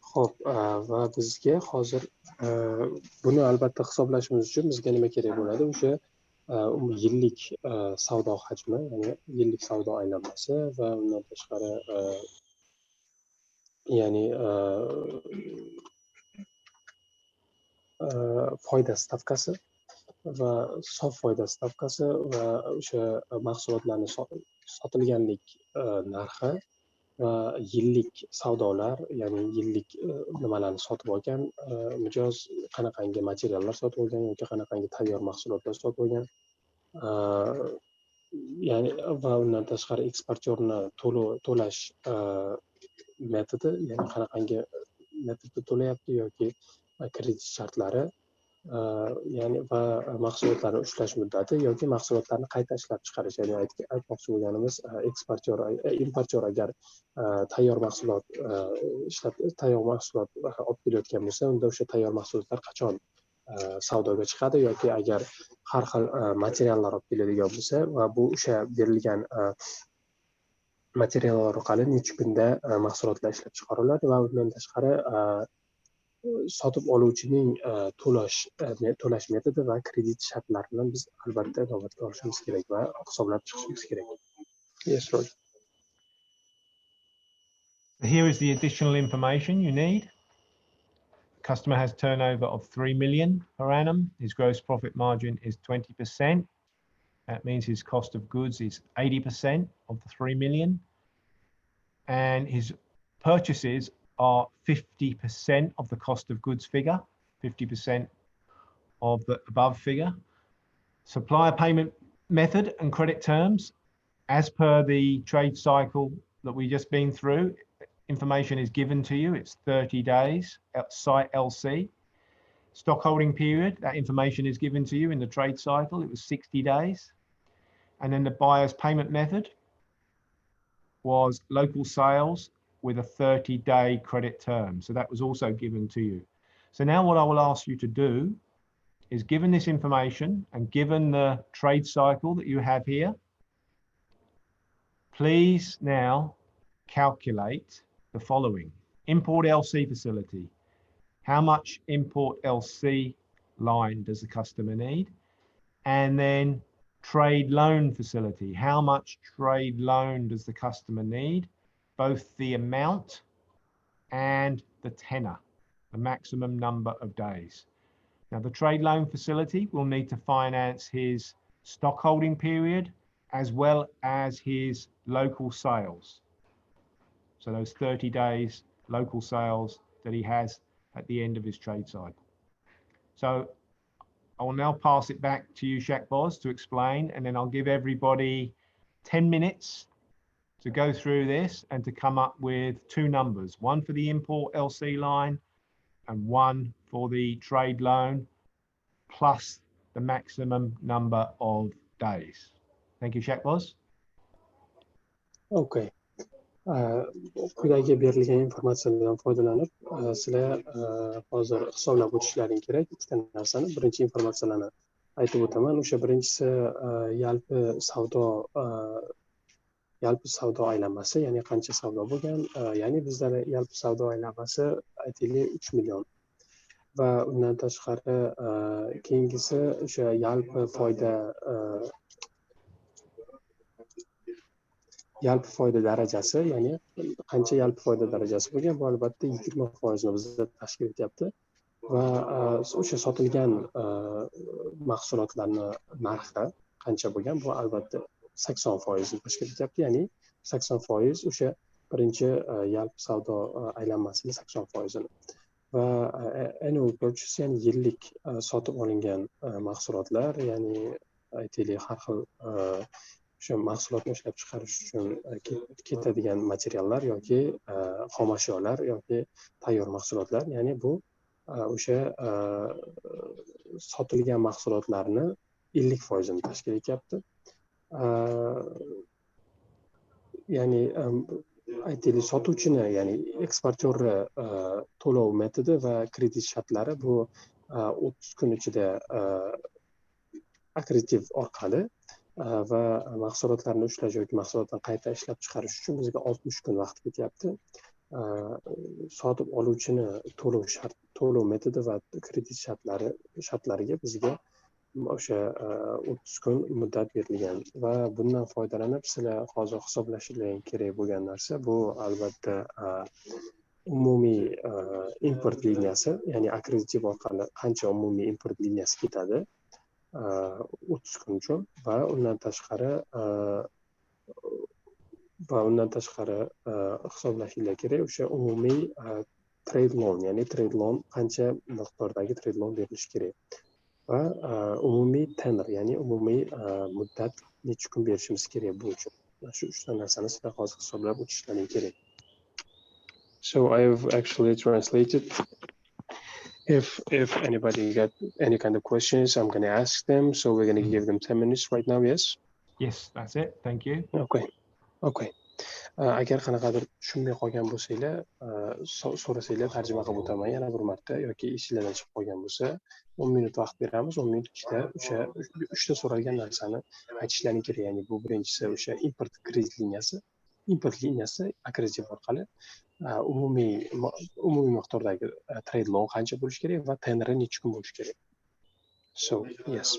Xo'p, va bizga hozir buni albatta hisoblashimiz uchun bizga nima kerak bo'ladi? O'sha yillik savdo hajmi, ya'ni yillik savdo aylanmasi va undan tashqari ya'ni foyda stavkasi va sof foyda stavkasi va o'sha mahsulotlarni sotilganlik narxi va yillik savdolar, ya'ni yillik nimalarni sotib olgan, mijoz qanaqangi materiallar sotib olgan yoki qanaqangi tayyor mahsulotlar sotib olgan, ya'ni va undan tashqari eksportyorni to'lash metodi, ya'ni qanaqangi metodda to'layapti yoki kredit shartlari, ya'ni va mahsulotlarni ushlash muddati yoki mahsulotlarni qayta ishlab chiqarish, ya'ni aytmoqchi bo'lganimiz importyor agar tayyor mahsulot olib kelayotgan bo'lsa, unda o'sha tayyor mahsulotlar qachon savdoga chiqadi yoki agar har xil materiallar olib keladigan bo'lsa va bu o'sha berilgan materiallar orqali necha kunda mahsulotlar ishlab chiqariladi va undan tashqari sotib oluvchining to'lash metodi va kredit shartlarini biz albatta inobatga olishimiz kerak va hisoblab chiqishimiz kerak. Yes, Roger. Here is the additional information you need. Customer has turnover of 3 million per annum. His gross profit margin is 20%. That means his cost of goods is 80% of the 3 million. And his purchases are 50% of the cost of goods figure, 50% of the above figure. Supplier payment method and credit terms, as per the trade cycle that we just been through, information is given to you. It's 30 days at site LC. Stock holding period, that information is given to you in the trade cycle. It was 60 days. And then the buyer's payment method was local sales with a 30-day credit term. So that was also given to you. So now what I will ask you to do is, given this information and given the trade cycle that you have here, please now calculate the following. Import LC facility. How much import LC line does the customer need? And then trade loan facility. How much trade loan does the customer need? Both the amount and the tenor, the maximum number of days. Now, the trade loan facility will need to finance his stock holding period as well as his local sales. So those 30 days local sales that he has at the end of his trade cycle. So I will now pass it back to you, Shakboz, to explain, and then I'll give everybody 10 minutes to go through this and to come up with two numbers, one for the import LC line and one for the trade loan, plus the maximum number of days. Thank you, Shakboz. Okay. Quyidagi berilgan informatsiyadan foydalanib, sizlar hozir hisoblab o'tishlaring kerak ikkita narsani. Birinchi informatsiyalarni aytib o'taman. O'sha birinchisi yalpi savdo aylanmasi, ya'ni qancha savdo bo'lgan, ya'ni bizda yalpi savdo aylanmasi aytaylik 3 million va undan tashqari keyingisi o'sha yalpi foyda darajasi, ya'ni qancha yalpi foyda darajasi bo'lgan, bu albatta 20% bizda tashkil etyapti va o'sha sotilgan mahsulotlarni narxi qancha bo'lgan, bu albatta 80% tashkil etyapti, ya'ni 80% o'sha birinchi yalpi savdo aylanmasini 80%. Va annual purchase, ya'ni yillik sotib olingan mahsulotlar, ya'ni aytaylik har xil o'sha mahsulotni ishlab chiqarish uchun ketadigan materiallar yoki xomashyolar yoki tayyor mahsulotlar, ya'ni bu o'sha sotilgan mahsulotlarni 50% tashkil etyapti. Ya'ni aytaylik sotuvchini, ya'ni eksportyorni to'lov metodi va kredit shartlari bu 30 kun ichida akkreditiv orqali va mahsulotlarni ushlash yoki mahsulotlarni qayta ishlab chiqarish uchun bizga 60 kun vaqt ketyapti. Sotib oluvchini to'lov metodi va kredit shartlariga bizga o'sha 30 kun muddat berilgan va bundan foydalanib sizlar hozir hisoblashinglar kerak bo'lgan narsa bu albatta umumiy import liniyasi, ya'ni akkreditiv orqali qancha umumiy import liniyasi ketadi 30 kun uchun va undan tashqari hisoblashinglar kerak o'sha umumiy trade loan, ya'ni trade loan qancha miqdordagi trade loan berilishi kerak va umumiy tenor, ya'ni umumiy muddat necha kun berishimiz kerak bu uchun. Shu uchta narsani sizlar hozir hisoblab o'tishlaring kerak. So I have actually translated. If anybody got any kind of questions, I'm going to ask them. So we're going to give them 10 minutes right now. Yes. Yes, that's it. Thank you. Okay. Agar qanaqadir tushunmay qolgan bo'lsanglar, so'rasanglar tarjima qilib o'taman yana bir marta yoki esinglardan chiqib qolgan bo'lsa 10 minut vaqt beramiz. 10 minut ichida o'sha 3 ta so'ralgan narsani aytishlaring kerak. Ya'ni bu birinchisi o'sha import kredit liniyasi. Import liniyasi akkreditiv orqali umumiy miqdordagi trade loan qancha bo'lishi kerak va tenori necha kun bo'lishi kerak. So, yes.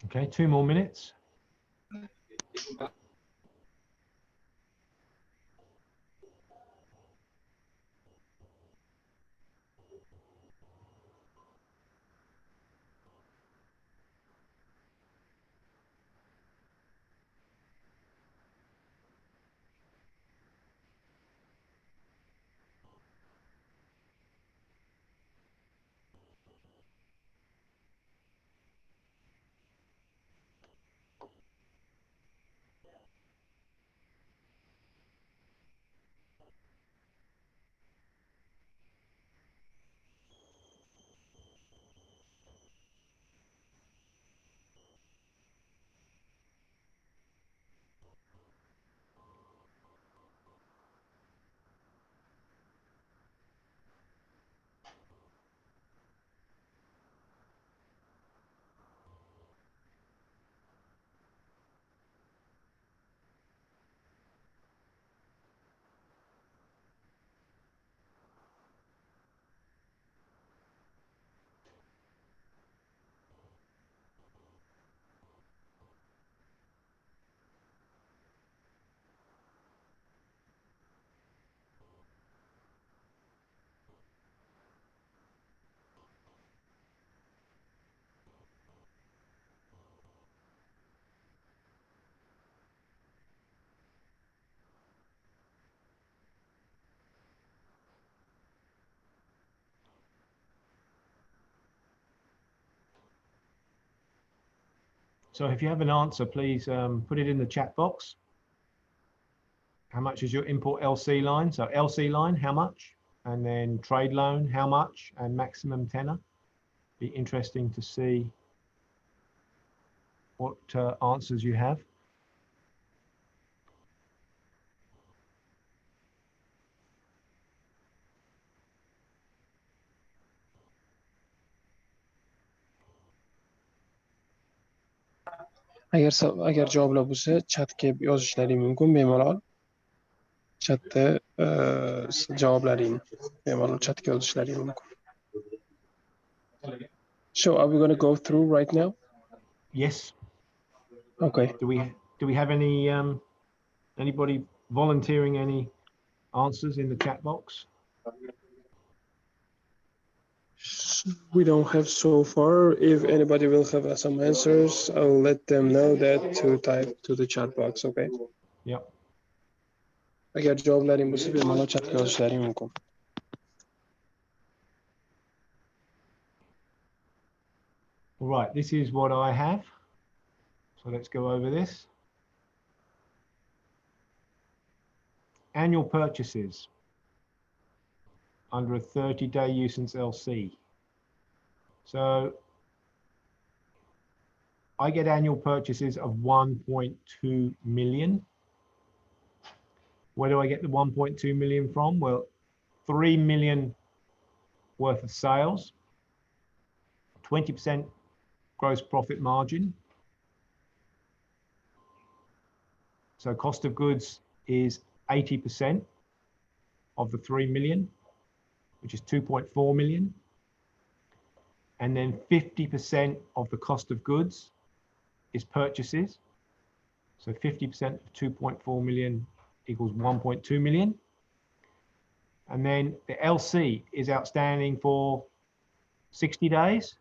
Okay, 2 more minutes. So if you have an answer, please put it in the chat box. How much is your import LC line? So LC line, how much? And then trade loan, how much? And maximum tenor. Be interesting to see what answers you have. Agar javoblar bo'lsa, chatga yozishlaring mumkin bemalol. Chatda javoblaringni bemalol chatga yozishlaring mumkin. So are we going to go through right now? Yes. Okay. Do we have any anybody volunteering any answers in the chat box? We don't have so far. If anybody will have some answers, I'll let them know that to type to the chat box, okay? Yep. Agar javoblaring bo'lsa, bemalol chatga yozishlaring mumkin. All right, this is what I have. So let's go over this. Annual purchases under a 30-day usance LC. So I get annual purchases of 1.2 million. Where do I get the 1.2 million from? Well, 3 million worth of sales, 20% gross profit margin. So cost of goods is 80% of the 3 million, which is 2.4 million. And then 50% of the cost of goods is purchases. So 50% of 2.4 million equals 1.2 million. And then the LC is outstanding for 60 days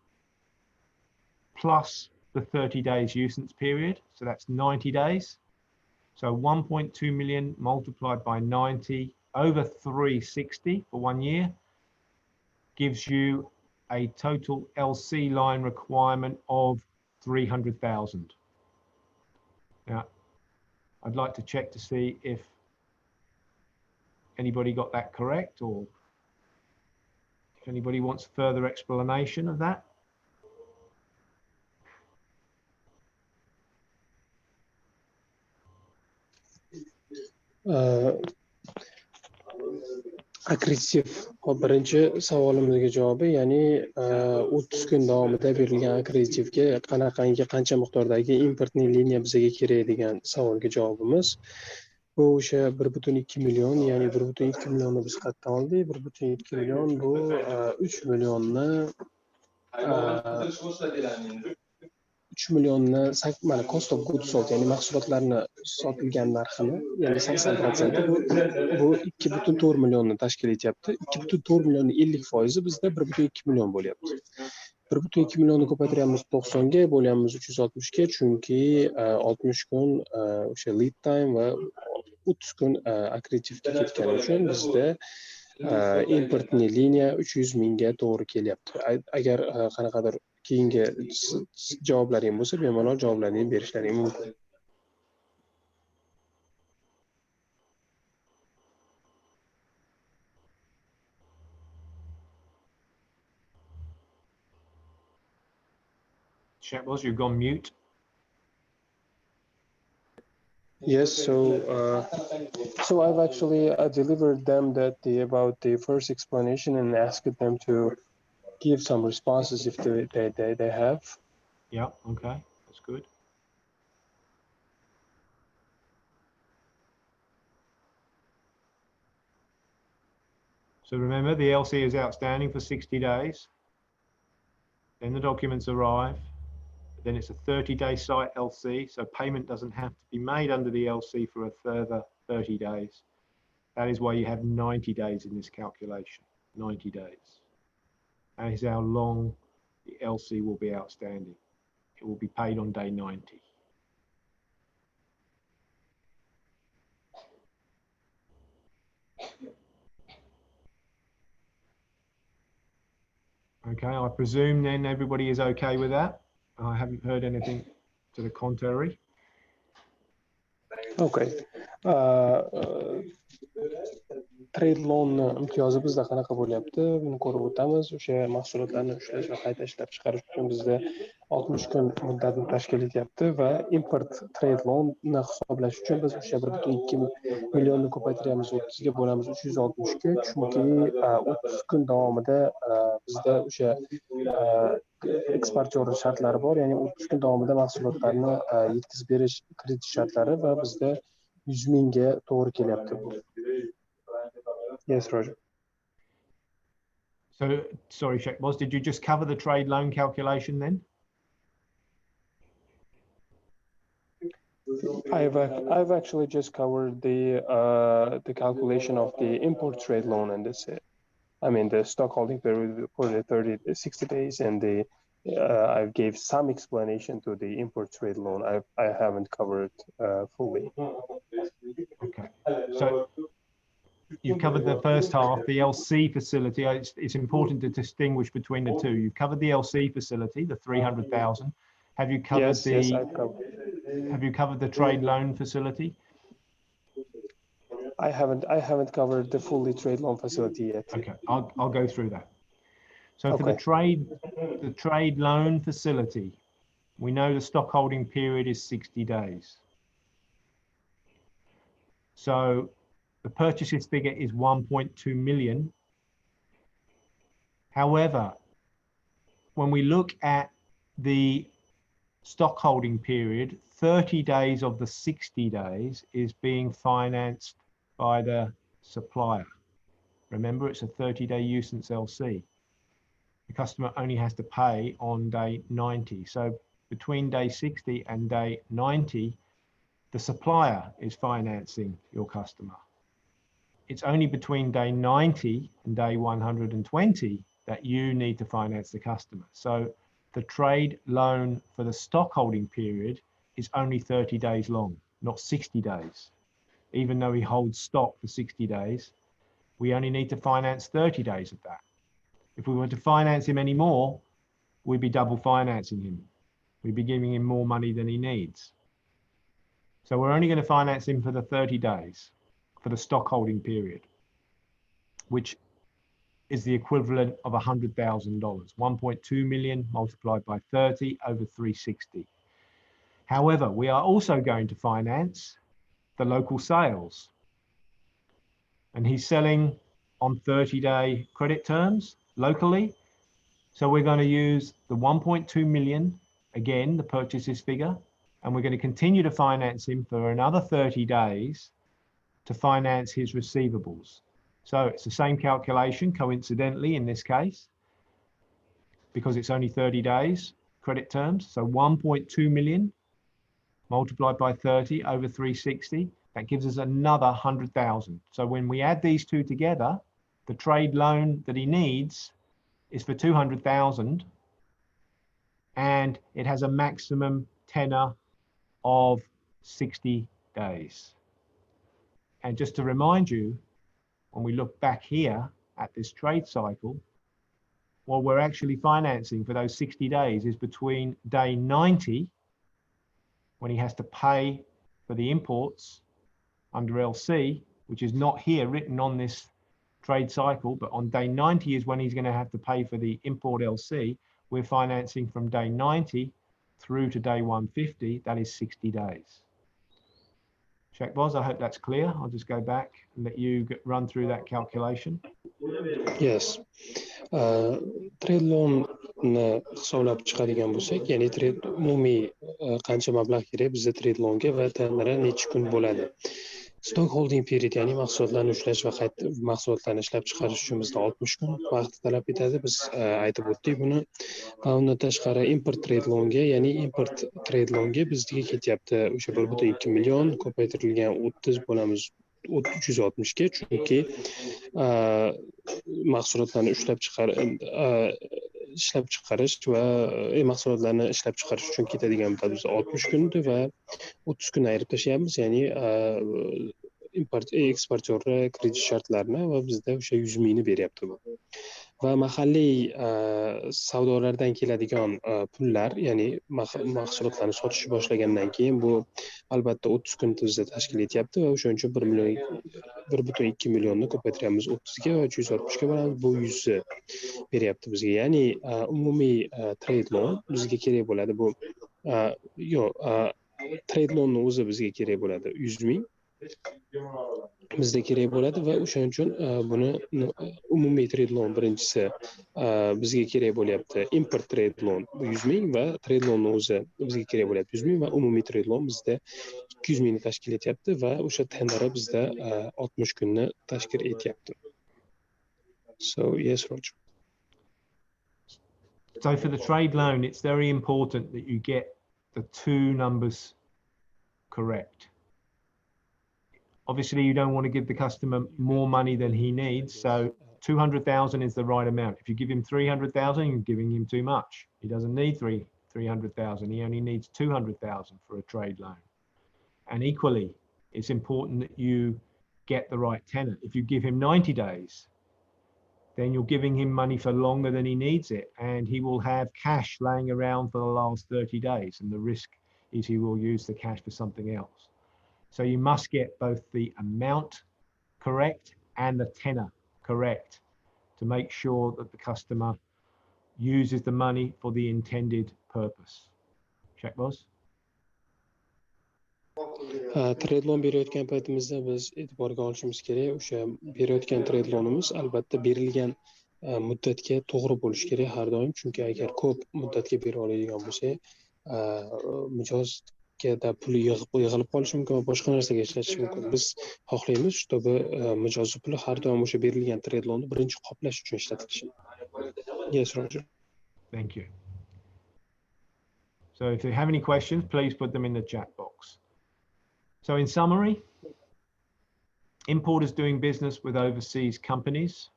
plus the 30 days usance period. So that's 90 days. So 1.2 million multiplied by 90 over 360 for 1 year gives you a total LC line requirement of 300,000. Now, I'd like to check to see if anybody got that correct, or if anybody wants further explanation of that. Aggressiv. Hop, birinchi savolimizga javobi, ya'ni 30 kun davomida berilgan aggressivga qancha miqdordagi importning liniya bizga kerak degan savolga javobimiz. Bu o'sha 1,2 million, ya'ni 1,2 millionni biz qayerdan oldik? 1,2 million bu 3 millionni 3 millionni mana cost of goods sold, ya'ni mahsulotlarni sotilgan narxini, ya'ni 80% bu 2,4 millionni tashkil etyapti. 2,4 millionning 50% bizda 1,2 million bo'lyapti. 1,2 millionni ko'paytiramiz 90 ga, bo'lyapmiz 360 ga, chunki 60 kun o'sha lead time va 30 kun akkreditivga ketgani uchun bizda importni liniya 300 mingga to'g'ri kelyapti. Agar qanaqadir keyingi javoblaring bo'lsa, bemalol javoblarini berishlaring mumkin. Shahbaz, you've gone mute. Yes, so I've actually delivered them about the first explanation and asked them to give some responses if they have. Yeah, okay, that's good. So remember, the LC is outstanding for 60 days. Then the documents arrive. Then it's a 30-day site LC, so payment doesn't have to be made under the LC for a further 30 days. That is why you have 90 days in this calculation, 90 days. That is how long the LC will be outstanding. It will be paid on day 90. Okay, I presume then everybody is okay with that. I haven't heard anything to the contrary. Okay. Trade loan imtiyozi bizda qanaqa bo'lyapti? Buni ko'rib o'tamiz. O'sha mahsulotlarni ushlash va qayta ishlab chiqarish uchun bizda 60 kun muddatni tashkil etyapti va import trade loanni hisoblash uchun biz o'sha 1,2 millionni ko'paytiramiz 30 ga, bo'lamiz 360 ga, chunki 30 kun davomida bizda o'sha eksportyor shartlari bor, ya'ni 30 kun davomida mahsulotlarni yetkazib berish kredit shartlari va bizda 100 mingga to'g'ri kelyapti bu. Yes, Roger. So, sorry, Shahbaz, did you just cover the trade loan calculation then? I've actually just covered the calculation of the import trade loan and this. I mean the stock holding period for the 60 days, and I gave some explanation to the import trade loan. I haven't covered fully. Okay, so you've covered the first half, the LC facility. It's important to distinguish between the two. You've covered the LC facility, the 300,000. Have you covered yes, I've covered. Have you covered the trade loan facility? I haven't covered the fully trade loan facility yet. Okay, I'll go through that. So Okay. for the trade loan facility, we know the stock holding period is 60 days. So the purchases figure is 1.2 million. However, when we look at the stock holding period, 30 days of the 60 days is being financed by the supplier. Remember, it's a 30-day usance LC. The customer only has to pay on day 90. So between day 60 and day 90, the supplier is financing your customer. it's only between day 90 and day 120 that you need to finance the customer. So the trade loan for the stock holding period is only 30 days long, not 60 days. Even though he holds stock for 60 days, we only need to finance 30 days of that. If we were to finance him any more, we'd be double financing him. We'd be giving him more money than he needs. So we're only going to finance him for the 30 days for the stock holding period, which is the equivalent of $100,000. 1.2 million multiplied by 30 over 360. However, we are also going to finance the local sales. And he's selling on 30-day credit terms locally. So we're going to use the 1.2 million, again, the purchases figure, and we're going to continue to finance him for another 30 days to finance his receivables. So it's the same calculation, coincidentally, in this case, because it's only 30 days credit terms. So 1.2 million multiplied by 30 over 360, that gives us another 100,000. So when we add these two together, the trade loan that he needs is for 200,000, and it has a maximum tenor of 60 days. And just to remind you, when we look back here at this trade cycle, what we're actually financing for those 60 days is between day 90, when he has to pay for the imports under LC, which is not here written on this trade cycle, but on day 90 is when he's going to have to pay for the import LC. We're financing from day 90 through to day 150, that is 60 days. Shakboz, I hope that's clear. I'll just go back and let you run through that calculation. Yes. Trade loan hisoblab chiqadigan bo'lsak, ya'ni trade umumiy qancha mablag' kerak bizda trade loanga va tenori necha kun bo'ladi. Stock holding period, ya'ni mahsulotlarni ushlash va mahsulotlarni ishlab chiqarish uchun bizda 60 kun vaqt talab etadi. Biz aytib o'tdik buni. Va undan tashqari import trade loanga, ya'ni import trade loanga bizga ketyapti o'sha 1.2 million ko'paytirilgan 30 bo'lamiz 360 ga, chunki mahsulotlarni ishlab chiqarish va mahsulotlarni ishlab chiqarish uchun ketadigan muddat 60 kun va 30 kun ayirib tashlayapmiz, ya'ni import eksportyorlar kredit shartlarini va bizda o'sha 100 mingni beryapti bu. Va mahalliy savdolardan keladigan pullar, ya'ni mahsulotlarni sotishni boshlagandan keyin bu albatta 30 kun bizda tashkil etyapti va o'shaning uchun 1.2 millionni ko'paytiryapmiz 30 ga va 360 ga bo'lamiz, bu 100 beryapti bizga. Ya'ni umumiy trade loan bizga kerak bo'ladi bu trade loanning o'zi bizga kerak bo'ladi 100 ming bizda kerak bo'ladi va o'shaning uchun buni umumiy trade loan birinchisi bizga kerak bo'lyapti. Import trade loan bu 100 ming va trade loanning o'zi bizga kerak bo'lyapti 100 ming va umumiy trade loan bizda 200 mingni tashkil etyapti va o'sha tenori bizda 60 kunni tashkil etyapti. So yes, Roger. So for the trade loan, it's very important that you get the two numbers correct. Obviously, you don't want to give the customer more money than he needs. So 200,000 is the right amount. If you give him 300,000, you're giving him too much. He doesn't need 300,000. He only needs 200,000 for a trade loan. And equally, it's important that you get the right tenor. If you give him 90 days, then you're giving him money for longer than he needs it. And he will have cash laying around for the last 30 days. And the risk is he will use the cash for something else. So you must get both the amount correct and the tenor correct to make sure that the customer uses the money for the intended purpose. Shakboz? Trade loan berayotgan paytimizda biz e'tiborga olishimiz kerak, o'sha berayotgan trade loanimiz albatta berilgan muddatga to'g'ri bo'lishi kerak har doim, chunki agar ko'p muddatga bera oladigan bo'lsa, mijozga pul yig'ilib qolishi mumkin va boshqa narsaga ishlatish mumkin. Biz xohlaymiz, чтобы mijozning puli har doim o'sha berilgan trade loanni birinchi qoplash uchun ishlatilishi. Yes, Roger. Thank you. So if you have any questions, please put them in the chat box. So in summary, Importers doing business with overseas companies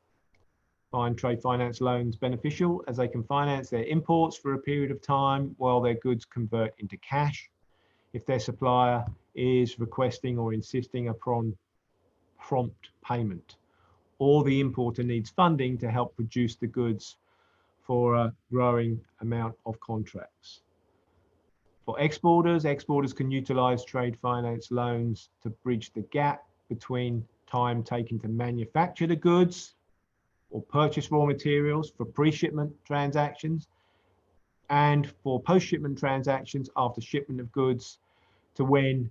find trade finance loans beneficial as they can finance their imports for a period of time while their goods convert into cash if their supplier is requesting or insisting upon prompt payment, or the importer needs funding to help produce the goods for a growing amount of contracts. For exporters, exporters can utilize trade finance loans to bridge the gap between time taken to manufacture the goods or purchase raw materials for pre-shipment transactions and for post-shipment transactions after shipment of goods to when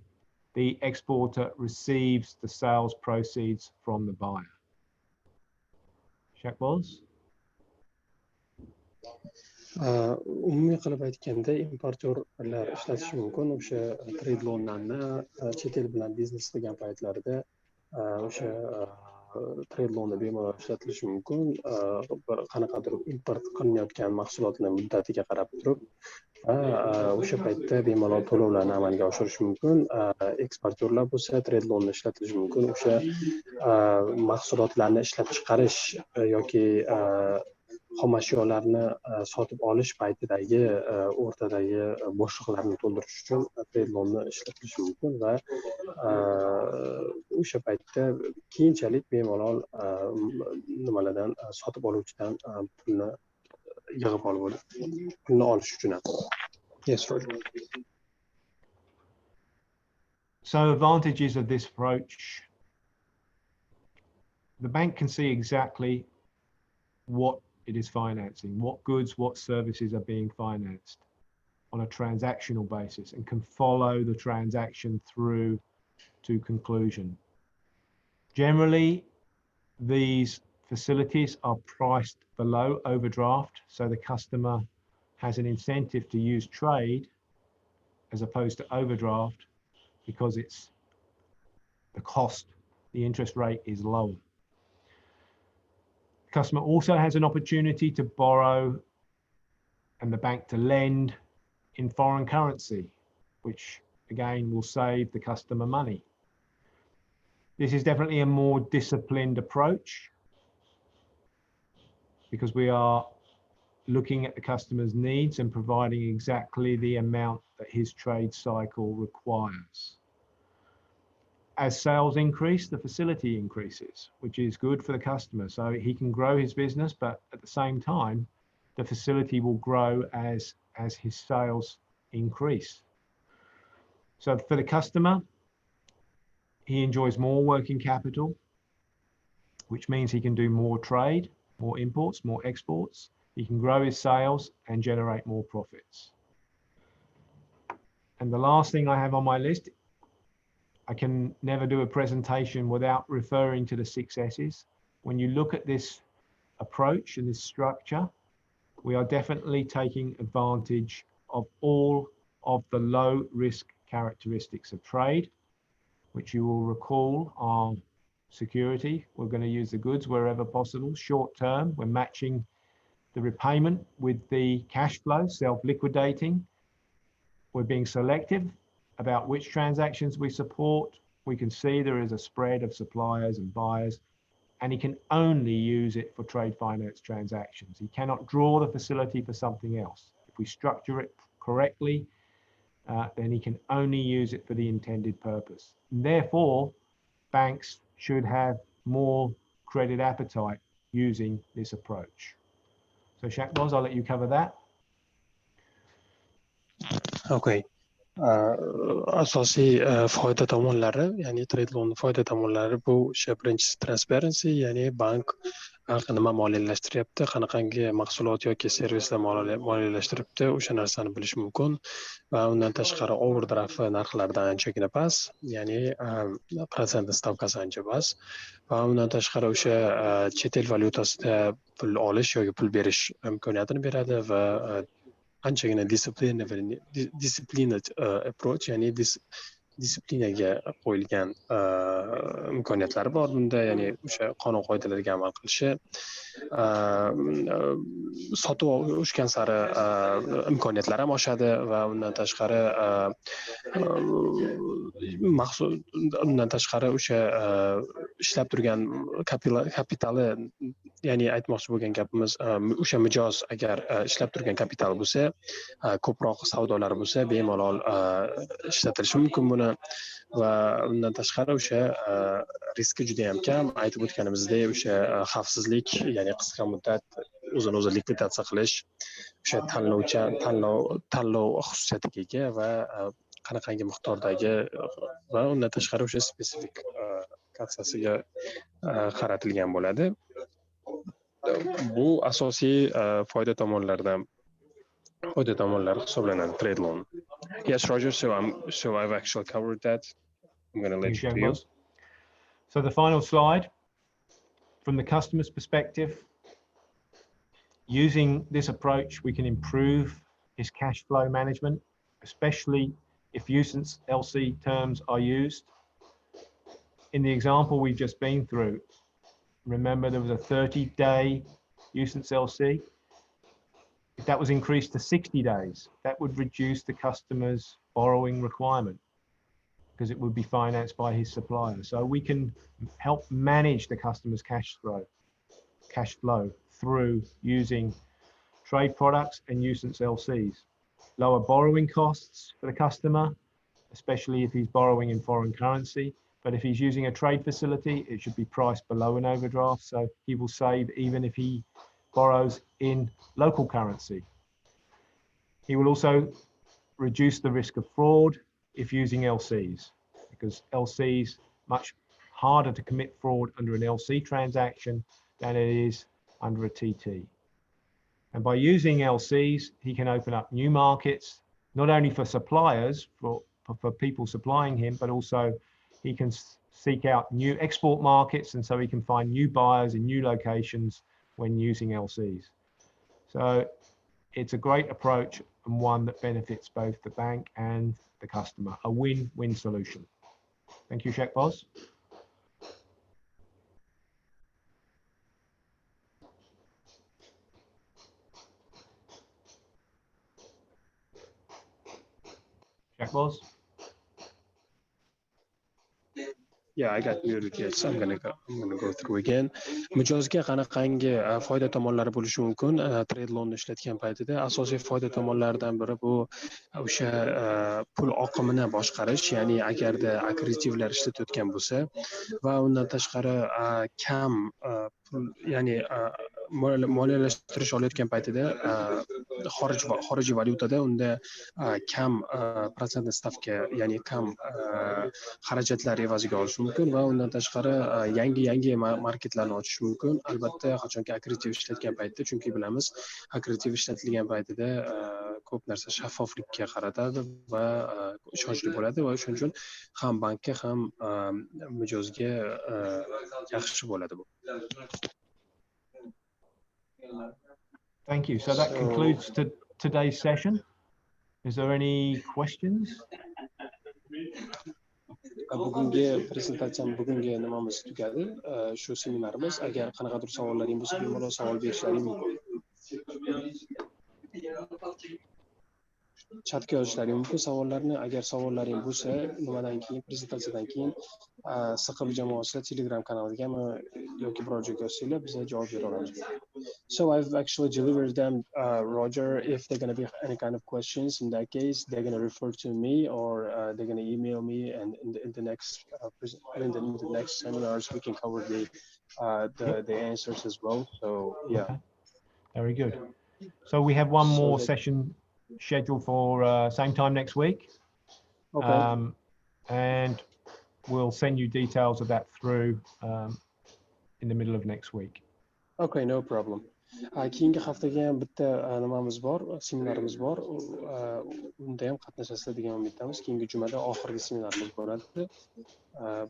the exporter receives the sales proceeds from the buyer. Shaqboz? Umumiy qilib aytganda importyorlar ishlatishi mumkin o'sha trade loanlarni chet el bilan biznes qilgan paytlarida o'sha trade loanni bemalol ishlatilishi mumkin. Bir qanaqadir import qilinayotgan mahsulotlar muddatiga qarab turib va o'sha paytda bemalol to'lovlarni amalga oshirish mumkin. Eksportyorlar bo'lsa trade loanni ishlatishi mumkin o'sha mahsulotlarni ishlab chiqarish yoki xom ashyolarni sotib olish paytidagi o'rtadagi bo'shliqlarni to'ldirish uchun trade loanni ishlatilishi mumkin va o'sha paytda keyinchalik bemalol nimalardan sotib oluvchidan pulni yig'ib olib pulni olish uchun ham. Yes, Roger. So advantages of this approach. The bank can see exactly what it is financing, what goods, what services are being financed on a transactional basis and can follow the transaction through to conclusion. Generally, these facilities are priced below overdraft, so the customer has an incentive to use trade as opposed to overdraft because it's the cost, the interest rate is lower. The customer also has an opportunity to borrow and the bank to lend in foreign currency, which again will save the customer money. This is definitely a more disciplined approach because we are looking at the customer's needs and providing exactly the amount that his trade cycle requires. As sales increase, the facility increases, which is good for the customer. So he can grow his business, but at the same time, the facility will grow as his sales increase. So for the customer, he enjoys more working capital, which means he can do more trade, more imports, more exports. He can grow his sales and generate more profits. And the last thing I have on my list, I can never do a presentation without referring to the 6 S's. When you look at this approach and this structure, we are definitely taking advantage of all of the low risk characteristics of trade, which you will recall are security. We're going to use the goods wherever possible. Short term, we're matching the repayment with the cash flow, self-liquidating. We're being selective about which transactions we support. We can see there is a spread of suppliers and buyers, and he can only use it for trade finance transactions. He cannot draw the facility for something else. If we structure it correctly, then he can only use it for the intended purpose. And therefore, banks should have more credit appetite using this approach. So Shaqboz, I'll let you cover that. Okay. Asosiy foyda tomonlari, ya'ni trade loan foyda tomonlari bu o'sha birinchisi transparency, ya'ni bank nima moliyalashtiryapti, qanaqangi mahsulot yoki servislar moliyalashtiribdi, o'sha narsani bilish mumkin. Va undan tashqari overdraft narxlaridan anchagina past, ya'ni protsent stavkasi ancha past. Va undan tashqari o'sha chet el valyutasida pul olish yoki pul berish imkoniyatini beradi va anchagina disciplined approach, ya'ni disiplinaga qo'yilgan imkoniyatlari bor bunda, ya'ni o'sha qonun qoidalariga amal qilishi, sotuv oshgan sari imkoniyatlari ham oshadi va undan tashqari o'sha ishlab turgan kapitali, ya'ni aytmoqchi bo'lgan gapimiz o'sha mijoz agar ishlab turgan kapital bo'lsa, ko'proq savdolar bo'lsa bemalol ishlatilishi mumkin buni va undan tashqari o'sha riski juda ham kam. Aytib o'tganimizdek, o'sha xavfsizlik, ya'ni qisqa muddat o'zini likvidatsiya qilish, o'sha tanlov xususiyatiga ega va qanaqangi miqdordagi va undan tashqari o'sha spesifik kassasiga qaratilgan bo'ladi. Bu asosiy foyda tomonlari hisoblanadi trade loan. Yes, Roger. So I've actually covered that. I'm going to let you do. So the final slide, from the customer's perspective, using this approach, we can improve his cash flow management, especially if UCITS LC terms are used. In the example we've just been through, remember there was a 30-day UCITS LC. If that was increased to 60 days, that would reduce the customer's borrowing requirement because it would be financed by his supplier. So we can help manage the customer's cash flow through using trade products and UCITS LCs. Lower borrowing costs for the customer, especially if he's borrowing in foreign currency. But if he's using a trade facility, it should be priced below an overdraft. So he will save even if he borrows in local currency. He will also reduce the risk of fraud if using LCs, because LCs much harder to commit fraud under an LC transaction than it is under a TT. And by using LCs, he can open up new markets, not only for suppliers, for people supplying him, but also he can seek out new export markets, and so he can find new buyers in new locations when using LCs. So it's a great approach and one that benefits both the bank and the customer, a win-win solution. Thank you, Shekboz. Shekboz? Yeah, I got muted. Yes, I'm gonna go through again. Mijozga qanaqangi foyda tomonlari bo'lishi mumkin trade loan ishlatgan paytida? Asosiy foyda tomonlaridan biri bu o'sha pul oqimini boshqarish, ya'ni agarda akkreditivlar ishlatayotgan bo'lsa va undan tashqari kam pul, ya'ni moliyalashtirish olayotgan paytida xorijiy valyutada unda kam protsentli stavka, ya'ni kam xarajatlar evaziga olish mumkin va undan tashqari yangi marketlarni ochish mumkin. Albatta, qachonki akkreditiv ishlatgan paytda, chunki bilamiz, akkreditiv ishlatilgan paytida ko'p narsa shaffoflikka qaratadi va ishonchli bo'ladi va shuning uchun ham bankka ham mijozga yaxshi bo'ladi bu. Thank you. So that concludes today's session. Is there any questions? Bugungi prezentatsiyam, bugungi nimamiz tugadi. Shu seminarimiz. Agar qanaqadir savollaring bo'lsa, bemalol savol berishlaring mumkin. Chatga yozishlaring mumkin savollarni. Agar savollaring bo'lsa, nimadan keyin, prezentatsiyadan keyin Siqil jamoasi Telegram kanalidagami yoki biror joyga yozsanglar, biz javob bera olamiz. So I've actually delivered them, Roger. If they're going to be any kind of questions, in that case, they're going to refer to me or they're going to email me, and in the next seminars we can cover the answers as well. So yeah. Okay. Very good. So we have one more session scheduled for same time next week. Okay. And we'll send you details of that through in the middle of next week. Okay, no problem. Keyingi haftaga ham bitta nimamiz bor, seminarimiz bor. Unda ham qatnashasizlar degan umiddamiz. Keyingi jumada oxirgi seminarimiz bo'ladi.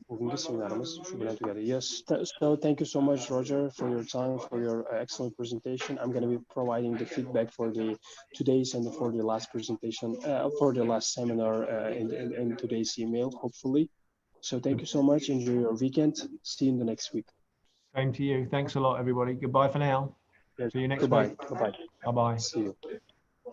Bugungi seminarimiz shu bilan tugadi. Yes, so thank you so much, Roger, for your time, for your excellent presentation. I'm going to be providing the feedback for today's and for the last presentation, for the last seminar in today's email, hopefully. So thank you so much. Enjoy your weekend. See you in the next week. Same to you. Thanks a lot, everybody. Goodbye for now. Yes. See you next Goodbye. week. Bye-bye. Bye-bye. See you.